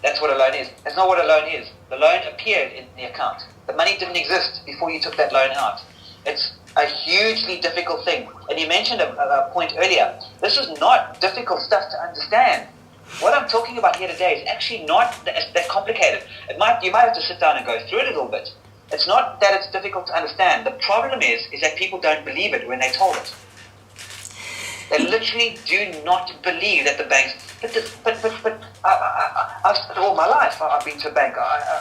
That's what a loan is. That's not what a loan is. The loan appeared in the account. The money didn't exist before you took that loan out. It's a hugely difficult thing. And you mentioned a point earlier. This is not difficult stuff to understand. What I'm talking about here today is actually not that complicated. You might have to sit down and go through it a little bit. It's not that it's difficult to understand. The problem is that people don't believe it when they're told it. They literally do not believe that the banks. I've all my life I've been to a bank.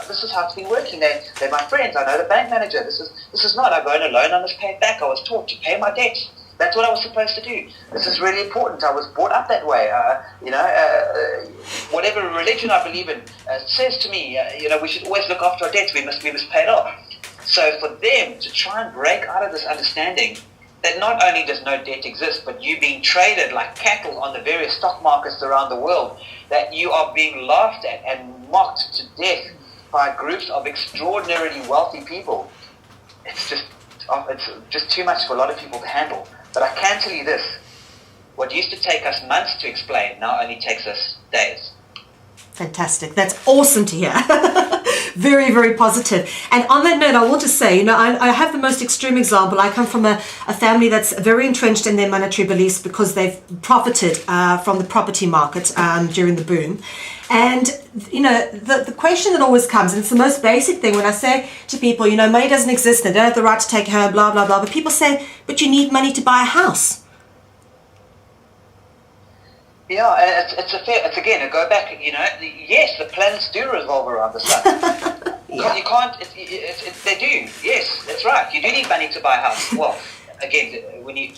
This is how it's been working. They're my friends. I know the bank manager. This is not. I go on a loan. I must pay it back. I was taught to pay my debts. That's what I was supposed to do. This is really important. I was brought up that way. Whatever religion I believe in says to me, we should always look after our debts. We must pay it off. So for them to try and break out of this understanding that not only does no debt exist, but you being traded like cattle on the various stock markets around the world, that you are being laughed at and mocked to death by groups of extraordinarily wealthy people. It's just too much for a lot of people to handle. But I can tell you this, what used to take us months to explain now only takes us days. Fantastic. That's awesome to hear. Very, very positive. And on that note, I will just say, I have the most extreme example. I come from a family that's very entrenched in their monetary beliefs because they've profited from the property market during the boom. And, the question that always comes, and it's the most basic thing when I say to people, money doesn't exist, they don't have the right to take it home, blah, blah, blah. But people say, but you need money to buy a house. Yeah, and it's again, I go back, yes, the planets do revolve around the sun. Yeah. You can't, they do, yes, that's right. You do need money to buy a house. Well, again, when you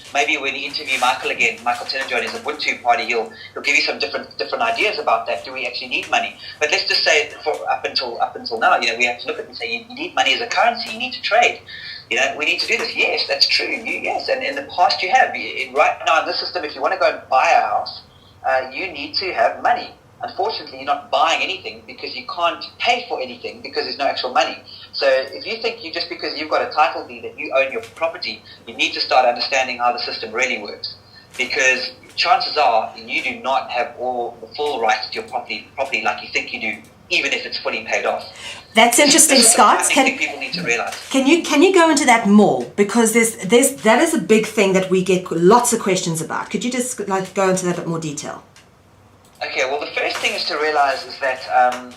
interview Michael again, Michael Tenenjohn and his Ubuntu party, he'll give you some different ideas about that. Do we actually need money? But let's just say up until now, we have to look at it and say you need money as a currency, you need to trade. We need to do this. Yes, that's true. Yes, and in the past you have. Right now in this system, if you want to go and buy a house, you need to have money. Unfortunately, you're not buying anything because you can't pay for anything because there's no actual money. So if you think just because you've got a title deed that you own your property, you need to start understanding how the system really works. Because chances are you do not have all the full rights to your property like you think you do, even if it's fully paid off. That's interesting, Scott. I think people need to realize. Can you go into that more, because that is a big thing that we get lots of questions about. Could you just go into that in a bit more detail? Okay, well, the first thing is to realize is that,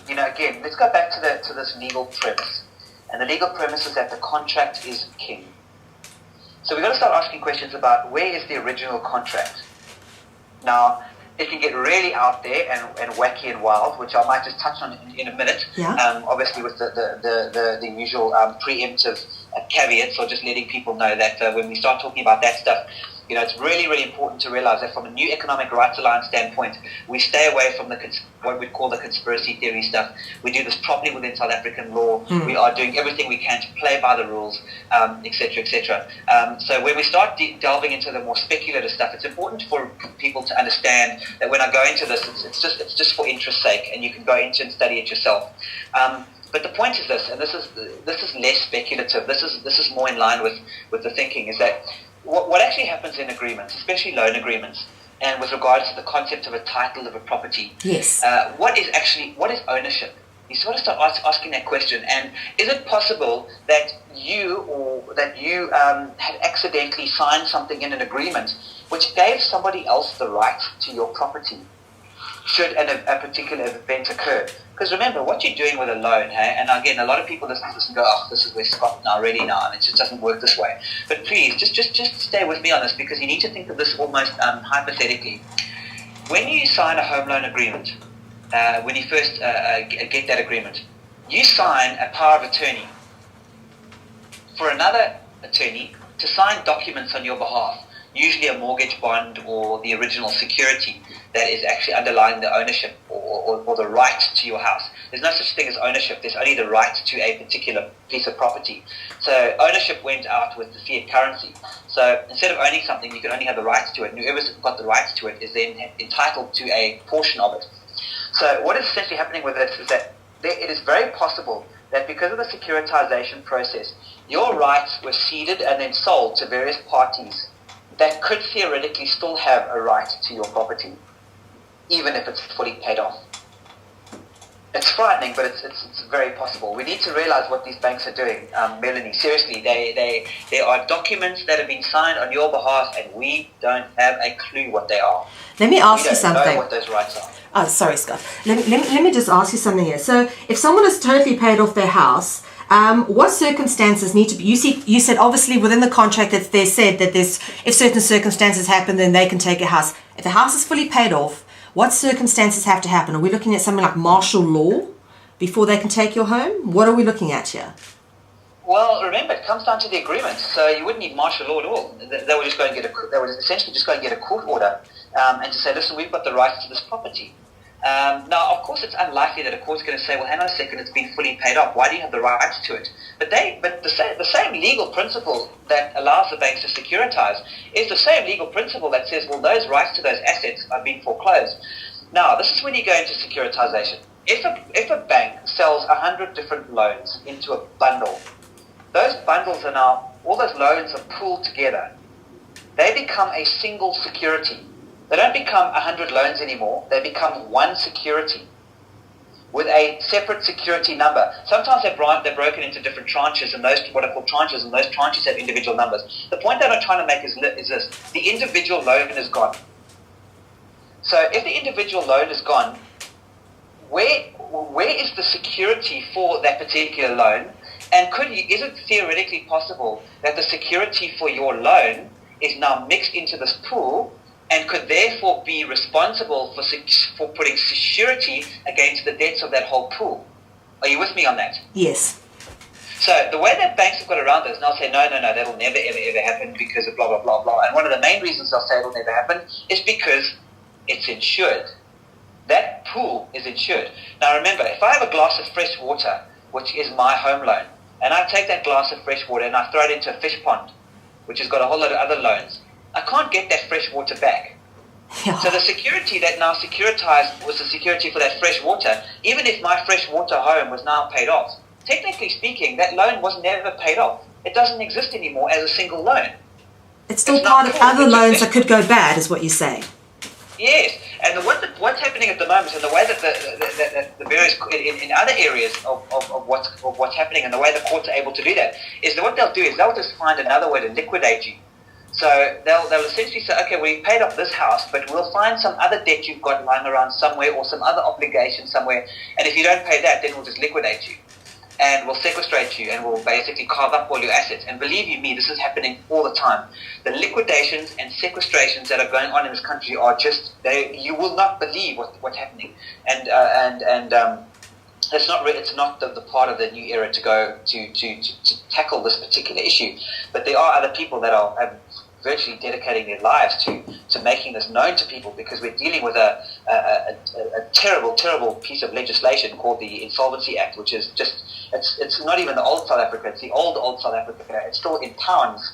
again, let's go back to this legal premise. And the legal premise is that the contract is king. So we've got to start asking questions about where is the original contract. Now, it can get really out there and wacky and wild, which I might just touch on in a minute. Yeah. Obviously, with the usual preemptive caveats, or just letting people know that when we start talking about that stuff, it's really, really important to realize that from a new economic rights alliance standpoint, we stay away from what we call the conspiracy theory stuff. We do this properly within South African law. We are doing everything we can to play by the rules, etc., etc. So when we start delving into the more speculative stuff, it's important for people to understand that when I go into this, it's just for interest's sake, and you can go into and study it yourself. But the point is this, and this is less speculative. This is more in line with the thinking, is that what actually happens in agreements, especially loan agreements, and with regards to the concept of a title of a property. Yes. What is ownership? You sort of start asking that question. And is it possible that you had accidentally signed something in an agreement which gave somebody else the right to your property should a particular event occur? Because remember, what you're doing with a loan, hey, and again, a lot of people listen to this and go, oh, this is where Scott now, really now, and it just doesn't work this way. But please, just stay with me on this, because you need to think of this almost hypothetically. When you sign a home loan agreement, when you first get that agreement, you sign a power of attorney for another attorney to sign documents on your behalf, usually a mortgage bond or the original security that is actually underlying the ownership or the right to your house. There's no such thing as ownership. There's only the right to a particular piece of property. So ownership went out with the fiat currency. So instead of owning something, you can only have the rights to it. And whoever's got the rights to it is then entitled to a portion of it. So what is essentially happening with this is that it is very possible that because of the securitization process, your rights were ceded and then sold to various parties that could theoretically still have a right to your property, even if it's fully paid off. It's frightening, but it's very possible. We need to realize what these banks are doing, Melanie. Seriously, there are documents that have been signed on your behalf, and we don't have a clue what they are. Let me ask you something. We don't know what those rights are. Oh, sorry, Scott. Let me just ask you something here. So, if someone has totally paid off their house, what circumstances need to be? You said obviously within the contract that they said that if certain circumstances happen, then they can take a house. If the house is fully paid off, what circumstances have to happen? Are we looking at something like martial law before they can take your home? What are we looking at here? Well, remember, it comes down to the agreement. So you wouldn't need martial law at all. They would just go and they would essentially just go and get a court order and to say, listen, we've got the rights to this property. Now, of course, it's unlikely that a court's going to say, well, hang on a second, it's been fully paid off. Why do you have the rights to it? But the same legal principle that allows the banks to securitize is the same legal principle that says, well, those rights to those assets are being foreclosed. Now, this is when you go into securitization. If a bank sells 100 different loans into a bundle, those bundles are now, all those loans are pooled together. They become a single security. They don't become 100 loans anymore. They become one security with a separate security number. Sometimes they're broken into different tranches, and those what are called tranches, and those tranches have individual numbers. The point that I'm trying to make is this. The individual loan is gone. So if the individual loan is gone, where is the security for that particular loan? And is it theoretically possible that the security for your loan is now mixed into this pool and could therefore be responsible for putting security against the debts of that whole pool. Are you with me on that? Yes. So the way that banks have got around this, and they'll say, no, that'll never, ever happen because of blah, blah, blah, blah. And one of the main reasons they'll say it'll never happen is because it's insured. That pool is insured. Now remember, if I have a glass of fresh water, which is my home loan, and I take that glass of fresh water and I throw it into a fish pond, which has got a whole lot of other loans, I can't get that fresh water back. Yeah. So the security that now securitized was the security for that fresh water. Even if my fresh water home was now paid off, technically speaking, that loan was never paid off. It doesn't exist anymore as a single loan. It's still part of other loans that could go bad, is what you're saying. Yes, and what's happening at the moment, and the way that the various in other areas of what's happening, and the way the courts are able to do that, is that what they'll do is they'll just find another way to liquidate you. So they'll essentially say, okay, we paid off this house, but we'll find some other debt you've got lying around somewhere, or some other obligation somewhere, and if you don't pay that, then we'll just liquidate you. And we'll sequestrate you, and we'll basically carve up all your assets. And believe you me, this is happening all the time. The liquidations and sequestrations that are going on in this country are just, you will not believe what's happening. And it's not the part of the new era to go to tackle this particular issue. But there are other people that are virtually dedicating their lives to making this known to people, because we're dealing with a terrible piece of legislation called the Insolvency Act, which is just, it's not even the old South Africa, it's the old South Africa. It's still in pounds.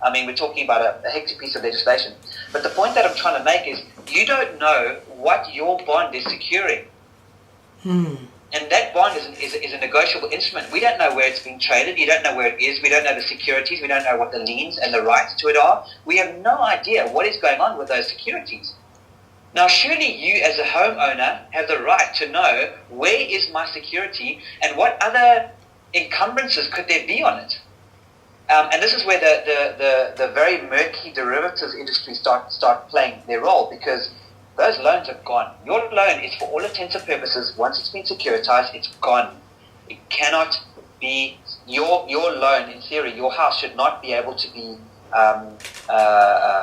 I mean, we're talking about a hectic piece of legislation. But the point that I'm trying to make is, you don't know what your bond is securing. And that bond is a negotiable instrument. We don't know where it's being traded. You don't know where it is. We don't know the securities. We don't know what the liens and the rights to it are. We have no idea what is going on with those securities. Now, surely you as a homeowner have the right to know, where is my security and what other encumbrances could there be on it? And this is where the very murky derivatives industry start playing their role, because those loans are gone. Your loan is, for all intents and purposes, once it's been securitized, it's gone. It cannot be your loan. In theory, your house should not be able to be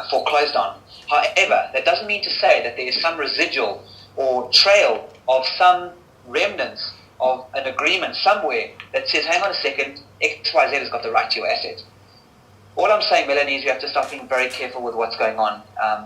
foreclosed on. However, that doesn't mean to say that there is some residual or trail of some remnants of an agreement somewhere that says, hang on a second, XYZ has got the right to your asset. All I'm saying, Melanie, is you have to start being very careful with what's going on,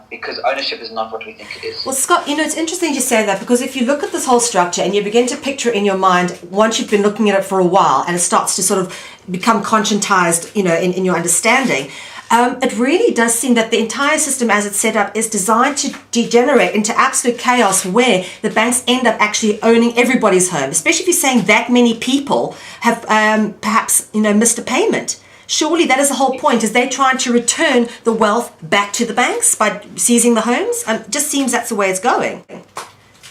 because ownership is not what we think it is. Well, Scott, it's interesting you say that, because if you look at this whole structure and you begin to picture it in your mind, once you've been looking at it for a while and it starts to sort of become conscientized, in your understanding, it really does seem that the entire system as it's set up is designed to degenerate into absolute chaos, where the banks end up actually owning everybody's home, especially if you're saying that many people have perhaps missed a payment. Surely that is the whole point, is they're trying to return the wealth back to the banks by seizing the homes. Just seems that's the way it's going.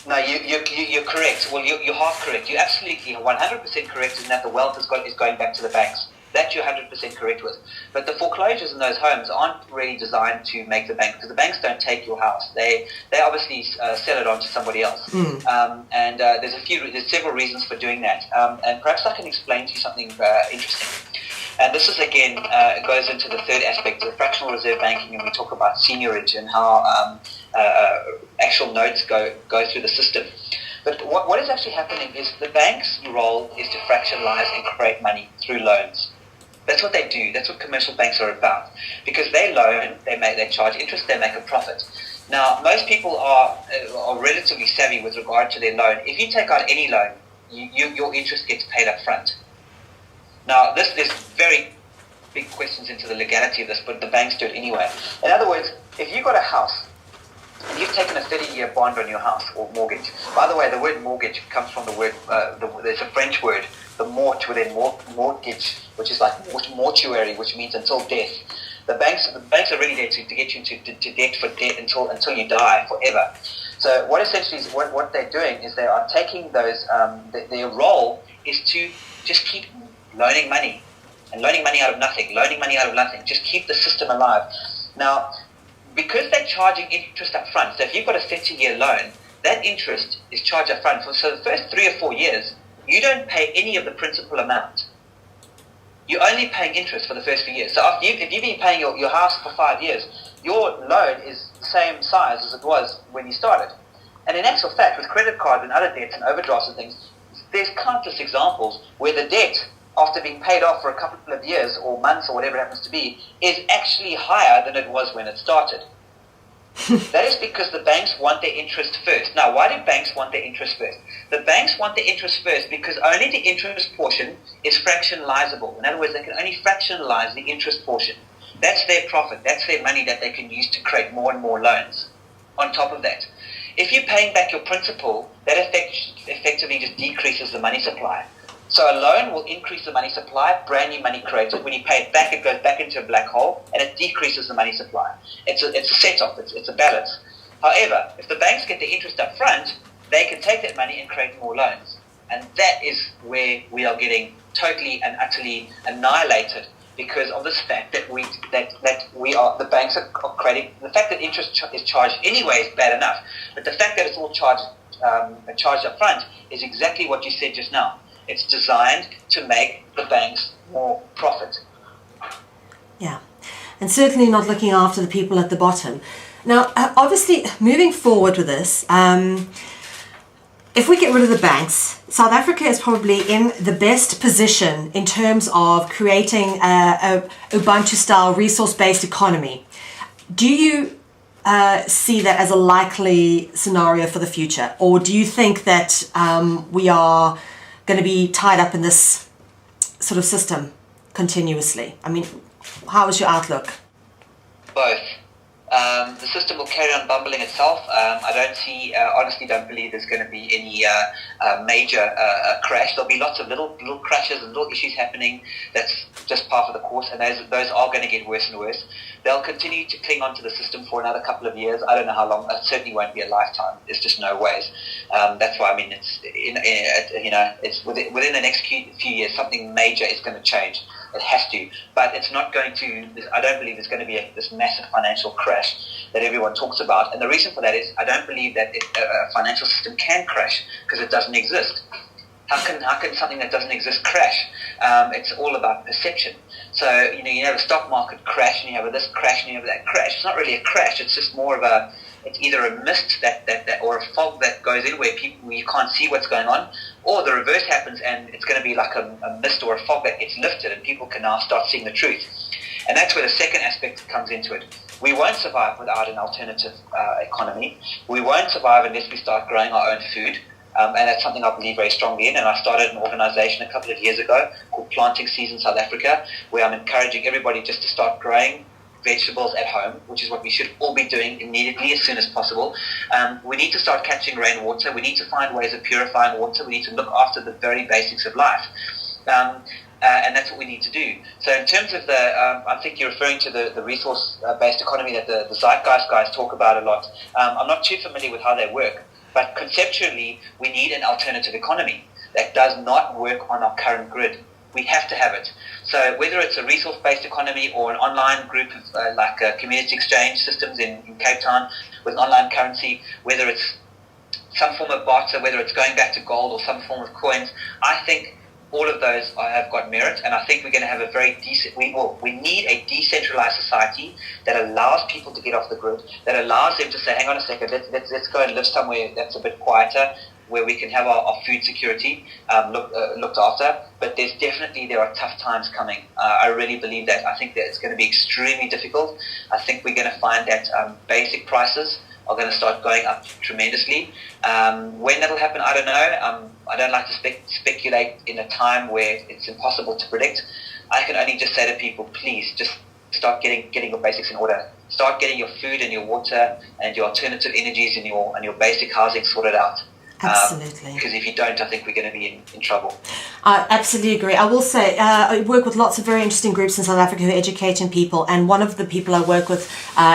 No, you're correct. Well, you're half correct. You're absolutely 100% correct in that the wealth is going back to the banks. That you're 100% correct with. But the foreclosures in those homes aren't really designed to make the bank, because the banks don't take your house. They obviously sell it on to somebody else. And there's several reasons for doing that. And perhaps I can explain to you something interesting. And this is, again, goes into the third aspect of the fractional reserve banking, and we talk about seniorage and how actual notes go through the system. But what is actually happening is the bank's role is to fractionalize and create money through loans. That's what they do. That's what commercial banks are about. Because they loan, they charge interest, they make a profit. Now, most people are relatively savvy with regard to their loan. If you take out any loan, your interest gets paid up front. Now, there's very big questions into the legality of this, but the banks do it anyway. In other words, if you've got a house, and you've taken a 30-year bond on your house, or mortgage. By the way, the word mortgage comes from the word, there's a French word, the mort within mortgage, which is like mortuary, which means until death. The banks are really there to get you into debt for debt until you die, forever. So what essentially is what they're doing is they are taking those, their role is to just keep loaning money, and loaning money out of nothing, just keep the system alive. Now, because they're charging interest up front, so if you've got a 30-year loan, that interest is charged up front. So the first 3 or 4 years, you don't pay any of the principal amount. You're only paying interest for the first few years. So if you've been paying your house for 5 years, your loan is the same size as it was when you started. And in actual fact, with credit cards and other debts and overdrafts and things, there's countless examples where the debt, after being paid off for a couple of years or months or whatever it happens to be, is actually higher than it was when it started. That is because the banks want their interest first. Now, why do banks want their interest first? The banks want their interest first because only the interest portion is fractionalizable. In other words, they can only fractionalize the interest portion. That's their profit. That's their money that they can use to create more and more loans. On top of that, if you're paying back your principal, that effectively just decreases the money supply. So a loan will increase the money supply, brand new money created. When you pay it back, it goes back into a black hole, and it decreases the money supply. It's a set-off, it's a balance. However, if the banks get the interest up front, they can take that money and create more loans. And that is where we are getting totally and utterly annihilated because of this fact that the banks are creating, the fact that interest is charged anyway is bad enough, but the fact that it's all charged up front is exactly what you said just now. It's designed to make the banks more profit. Yeah, and certainly not looking after the people at the bottom. Now, obviously, moving forward with this, if we get rid of the banks, South Africa is probably in the best position in terms of creating a Ubuntu-style resource-based economy. Do you see that as a likely scenario for the future? Or do you think that we are going to be tied up in this sort of system continuously? I mean, how is your outlook? Both. The system will carry on bumbling itself. Honestly don't believe there's going to be any major crash. There'll be lots of little crashes and little issues happening. That's just part of the course, and those are going to get worse and worse. They'll continue to cling onto the system for another couple of years. I don't know how long. It certainly won't be a lifetime. There's just no ways. That's why it's within the next few years something major is going to change. It has to, but it's not going to. I don't believe there's going to be this massive financial crash that everyone talks about. And the reason for that is I don't believe that a financial system can crash because it doesn't exist. How can something that doesn't exist crash? It's all about perception. So you have a stock market crash and you have this crash and you have that crash. It's not really a crash. It's just more of it's either a mist that or a fog that goes in where you can't see what's going on, or the reverse happens and it's going to be like a mist or a fog that gets lifted and people can now start seeing the truth. And that's where the second aspect comes into it. We won't survive without an alternative economy. We won't survive unless we start growing our own food. And that's something I believe very strongly in. And I started an organization a couple of years ago called Planting Season South Africa, where I'm encouraging everybody just to start growing vegetables at home, which is what we should all be doing immediately as soon as possible. We need to start catching rainwater. We need to find ways of purifying water. We need to look after the very basics of life. And that's what we need to do. So in terms of I think you're referring to the resource-based economy that the Zeitgeist guys talk about a lot. I'm not too familiar with how they work, but conceptually, we need an alternative economy that does not work on our current grid. We have to have it. So whether it's a resource-based economy or an online group of like community exchange systems in Cape Town with online currency, whether it's some form of barter, whether it's going back to gold or some form of coins, I think all of those have got merit, and I think we're going to have a very decent. We need a decentralized society that allows people to get off the grid, that allows them to say, "Hang on a second, let's go and live somewhere that's a bit quieter, where we can have our food security looked after." But there are tough times coming. I really believe that. I think that it's going to be extremely difficult. I think we're going to find that basic prices are going to start going up tremendously. When that'll happen, I don't know. I don't like to speculate in a time where it's impossible to predict. I can only just say to people, please, just start getting your basics in order. Start getting your food and your water and your alternative energies and your basic housing sorted out. Absolutely. Because if you don't, I think we're going to be in trouble. I absolutely agree. I will say, I work with lots of very interesting groups in South Africa who are educating people, and one of the people I work with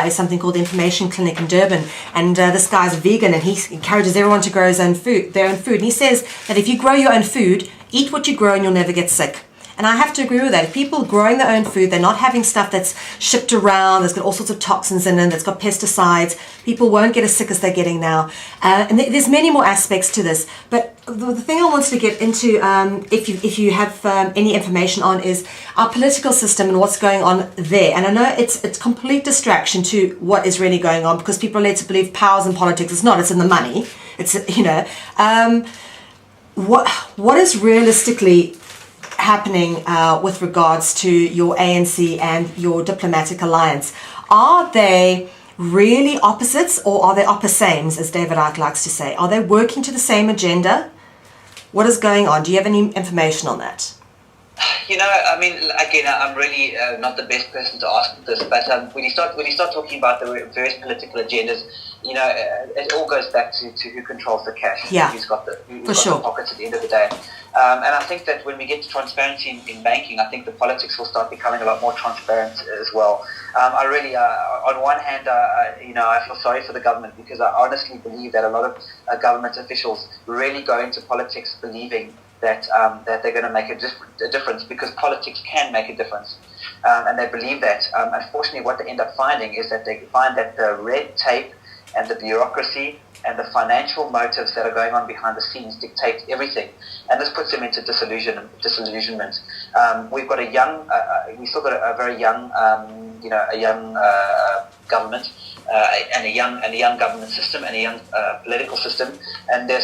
is something called the Information Clinic in Durban, and this guy's vegan, and he encourages everyone to grow their own food, and he says that if you grow your own food, eat what you grow and you'll never get sick. And I have to agree with that. If people are growing their own food, they're not having stuff that's shipped around, that's got all sorts of toxins in it, that's got pesticides, people won't get as sick as they're getting now. And there's many more aspects to this. But the thing I wanted to get into, if you have any information on, is our political system and what's going on there. And I know it's complete distraction to what is really going on, because people are led to believe power's in politics. It's not. It's in the money. It's, what is realistically happening with regards to your ANC and your diplomatic alliance? Are they really opposites, or are they opposames, as David Icke likes to say? Are they working to the same agenda? What is going on? Do you have any information on that? I mean, again, I'm really not the best person to ask this, but when you start talking about the various political agendas, it all goes back to who controls the cash, Yeah, who's got the sure. pockets at the end of the day. And I think that when we get to transparency in banking, I think the politics will start becoming a lot more transparent as well. I really, on one hand, I feel sorry for the government, because I honestly believe that a lot of government officials really go into politics believing that they're going to make a difference, because politics can make a difference, and they believe that. Unfortunately, what they end up finding is that they find that the red tape and the bureaucracy and the financial motives that are going on behind the scenes dictate everything, and this puts them into disillusionment. We've got we still got a very young, government, and a young government system, and a young political system, and there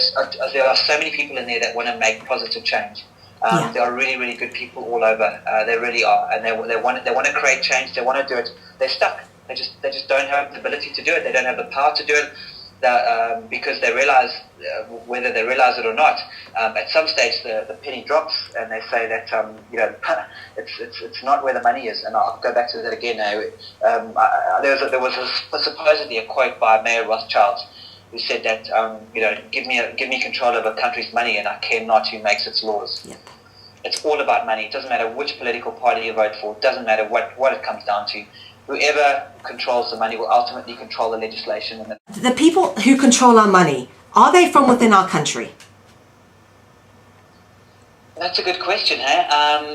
are so many people in there that want to make positive change. There are really, really good people all over. They really are, and they want to create change. They want to do it. They're stuck. They just don't have the ability to do it. They don't have the power to do it. Because they realize, whether they realize it or not, at some stage the penny drops, and they say that it's not where the money is. And I'll go back to that again now. There was supposedly a quote by Mayor Rothschild, who said that give me control of a country's money, and I care not who makes its laws. Yep. It's all about money. It doesn't matter which political party you vote for. It doesn't matter what it comes down to. Whoever controls the money will ultimately control the legislation. And the people who control our money, are they from within our country? That's a good question, hey?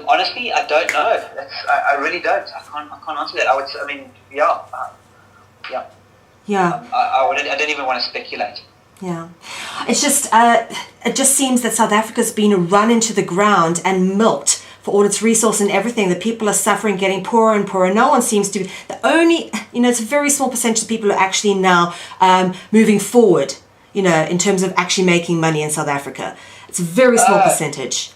Honestly, I don't know. I really don't. I can't answer that. I don't even want to speculate. Yeah, it's just it just seems that South Africa's been run into the ground and milked for all its resource and everything. The people are suffering, getting poorer and poorer. No one seems to be, it's a very small percentage of people who are actually now moving forward, in terms of actually making money in South Africa. It's a very small percentage.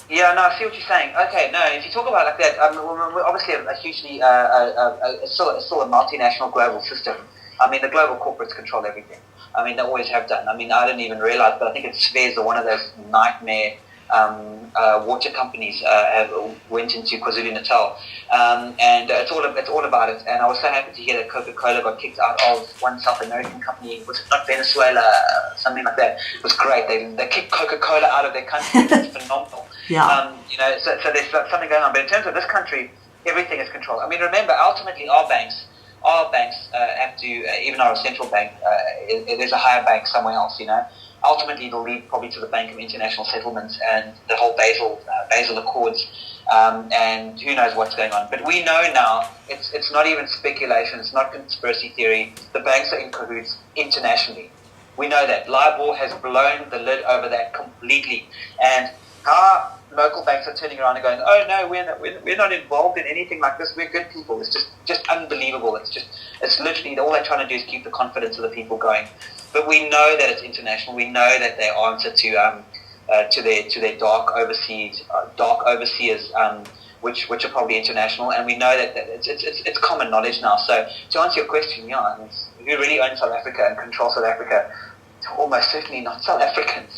Yeah, no, I see what you're saying. Okay, no, if you talk about it like that, we're obviously a hugely, it's still a multinational global system. I mean, the global corporates control everything. I mean, they always have done. I mean, I didn't even realize, but I think it's Suez, one of those nightmare water companies went into KwaZulu-Natal, and it's all about it. And I was so happy to hear that Coca-Cola got kicked out of one South American company. Was it not Venezuela, something like that? It was great. They kicked Coca-Cola out of their country. It's phenomenal. Yeah. So there's something going on. But in terms of this country, everything is controlled. I mean, remember, ultimately, our banks have to, even our central bank, there's a higher bank somewhere else, Ultimately, it'll lead probably to the Bank of International Settlements and the whole Basel Accords, and who knows what's going on. But we know now, it's not even speculation, it's not conspiracy theory. The banks are in cahoots internationally. We know that. LIBOR has blown the lid over that completely. And our local banks are turning around and going, oh no, we're not involved in anything like this. We're good people. It's just unbelievable. It's literally, all they're trying to do is keep the confidence of the people going. But we know that it's international. We know that they answer to their dark overseers, which are probably international, and we know that it's common knowledge now. So to answer your question, who really owns South Africa and controls South Africa? Almost certainly not South Africans.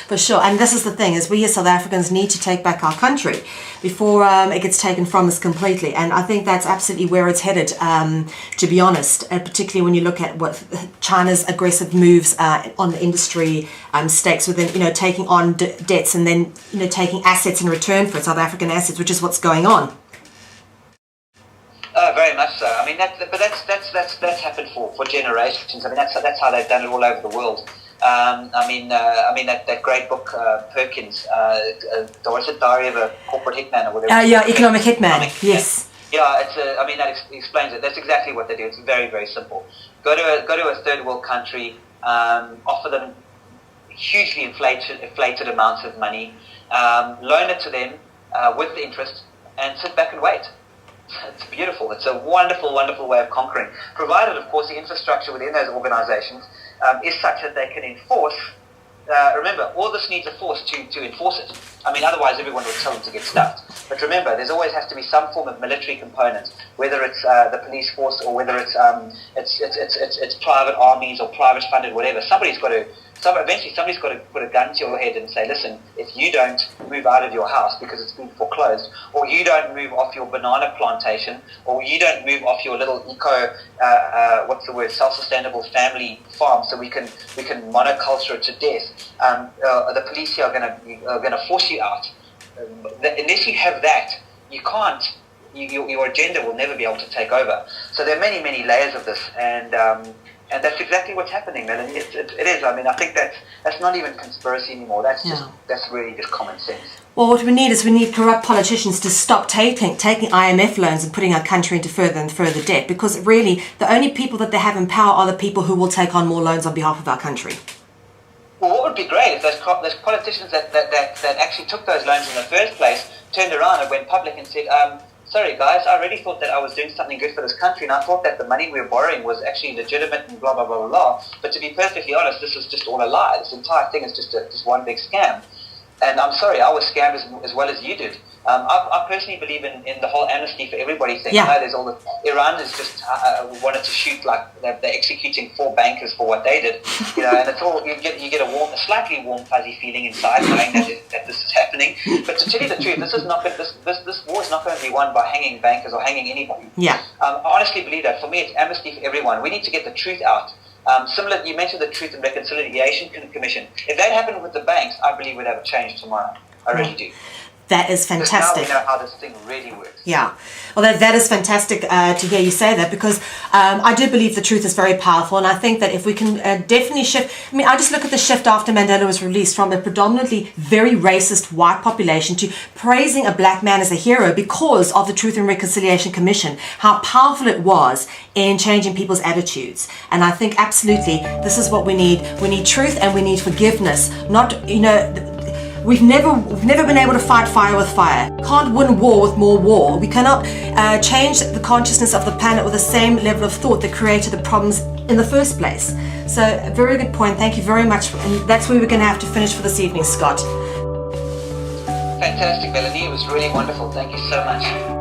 For sure, and this is the thing, is we as South Africans need to take back our country before it gets taken from us completely, and I think that's absolutely where it's headed, to be honest, particularly when you look at what China's aggressive moves on the industry stakes within, taking on debts and then, taking assets in return for South African assets, which is what's going on. Very much so. I mean, that's happened for generations. I mean, that's how they've done it all over the world. That great book, Perkins, what is it, Diary of a Corporate Hitman or whatever. Yeah, Economic Hitman. Yes. Yeah, that explains it. That's exactly what they do. It's very, very simple. Go to a third world country, offer them hugely inflated amounts of money, loan it to them with the interest, and sit back and wait. It's beautiful. It's a wonderful, wonderful way of conquering, provided, of course, the infrastructure within those organizations is such that they can enforce. Remember, all this needs a force to enforce it. Otherwise everyone would tell them to get stuffed. But remember, there's always has to be some form of military component, whether it's the police force or whether it's private armies or private funded, whatever. Eventually somebody's got to put a gun to your head and say, listen, if you don't move out of your house because it's been foreclosed, or you don't move off your banana plantation, or you don't move off your little self-sustainable family farm, so we can monoculture it to death, the police here are going to force you out. Unless you have that, you can't. Your agenda will never be able to take over. So there are many, many layers of this, and that's exactly what's happening, Melanie. It is. I think that's not even conspiracy anymore. That's really just common sense. Well, what we need corrupt politicians to stop taking IMF loans and putting our country into further and further debt, because really the only people that they have in power are the people who will take on more loans on behalf of our country. Well, what would be great if those politicians that actually took those loans in the first place turned around and went public and said, sorry guys, I really thought that I was doing something good for this country, and I thought that the money we were borrowing was actually legitimate and blah, blah, blah, blah, blah. But to be perfectly honest, this is just all a lie. This entire thing is just one big scam. And I'm sorry, I was scammed as well as you did. I personally believe in the whole amnesty for everybody thing. Yeah. There's all the Iran is just wanted to shoot, like they're executing 4 bankers for what they did. And it's all you get a slightly warm fuzzy feeling inside knowing that this is happening. But to tell you the truth, this war is not going to be won by hanging bankers or hanging anybody. Yeah. I honestly believe that. For me, it's amnesty for everyone. We need to get the truth out. Similar, you mentioned the Truth and Reconciliation Commission. If that happened with the banks, I believe we'd have a change tomorrow. I really do. That is fantastic. Because now we know how this thing really works. Yeah. Well, that is fantastic to hear you say that, because I do believe the truth is very powerful, and I think that if we can definitely shift. I just look at the shift after Mandela was released from a predominantly very racist white population to praising a black man as a hero because of the Truth and Reconciliation Commission, how powerful it was in changing people's attitudes. And I think absolutely this is what we need. We need truth and we need forgiveness. Not, We've never been able to fight fire with fire. Can't win war with more war. We cannot change the consciousness of the planet with the same level of thought that created the problems in the first place. So, a very good point. Thank you very much. And that's where we're going to have to finish for this evening, Scott. Fantastic, Melanie. It was really wonderful. Thank you so much.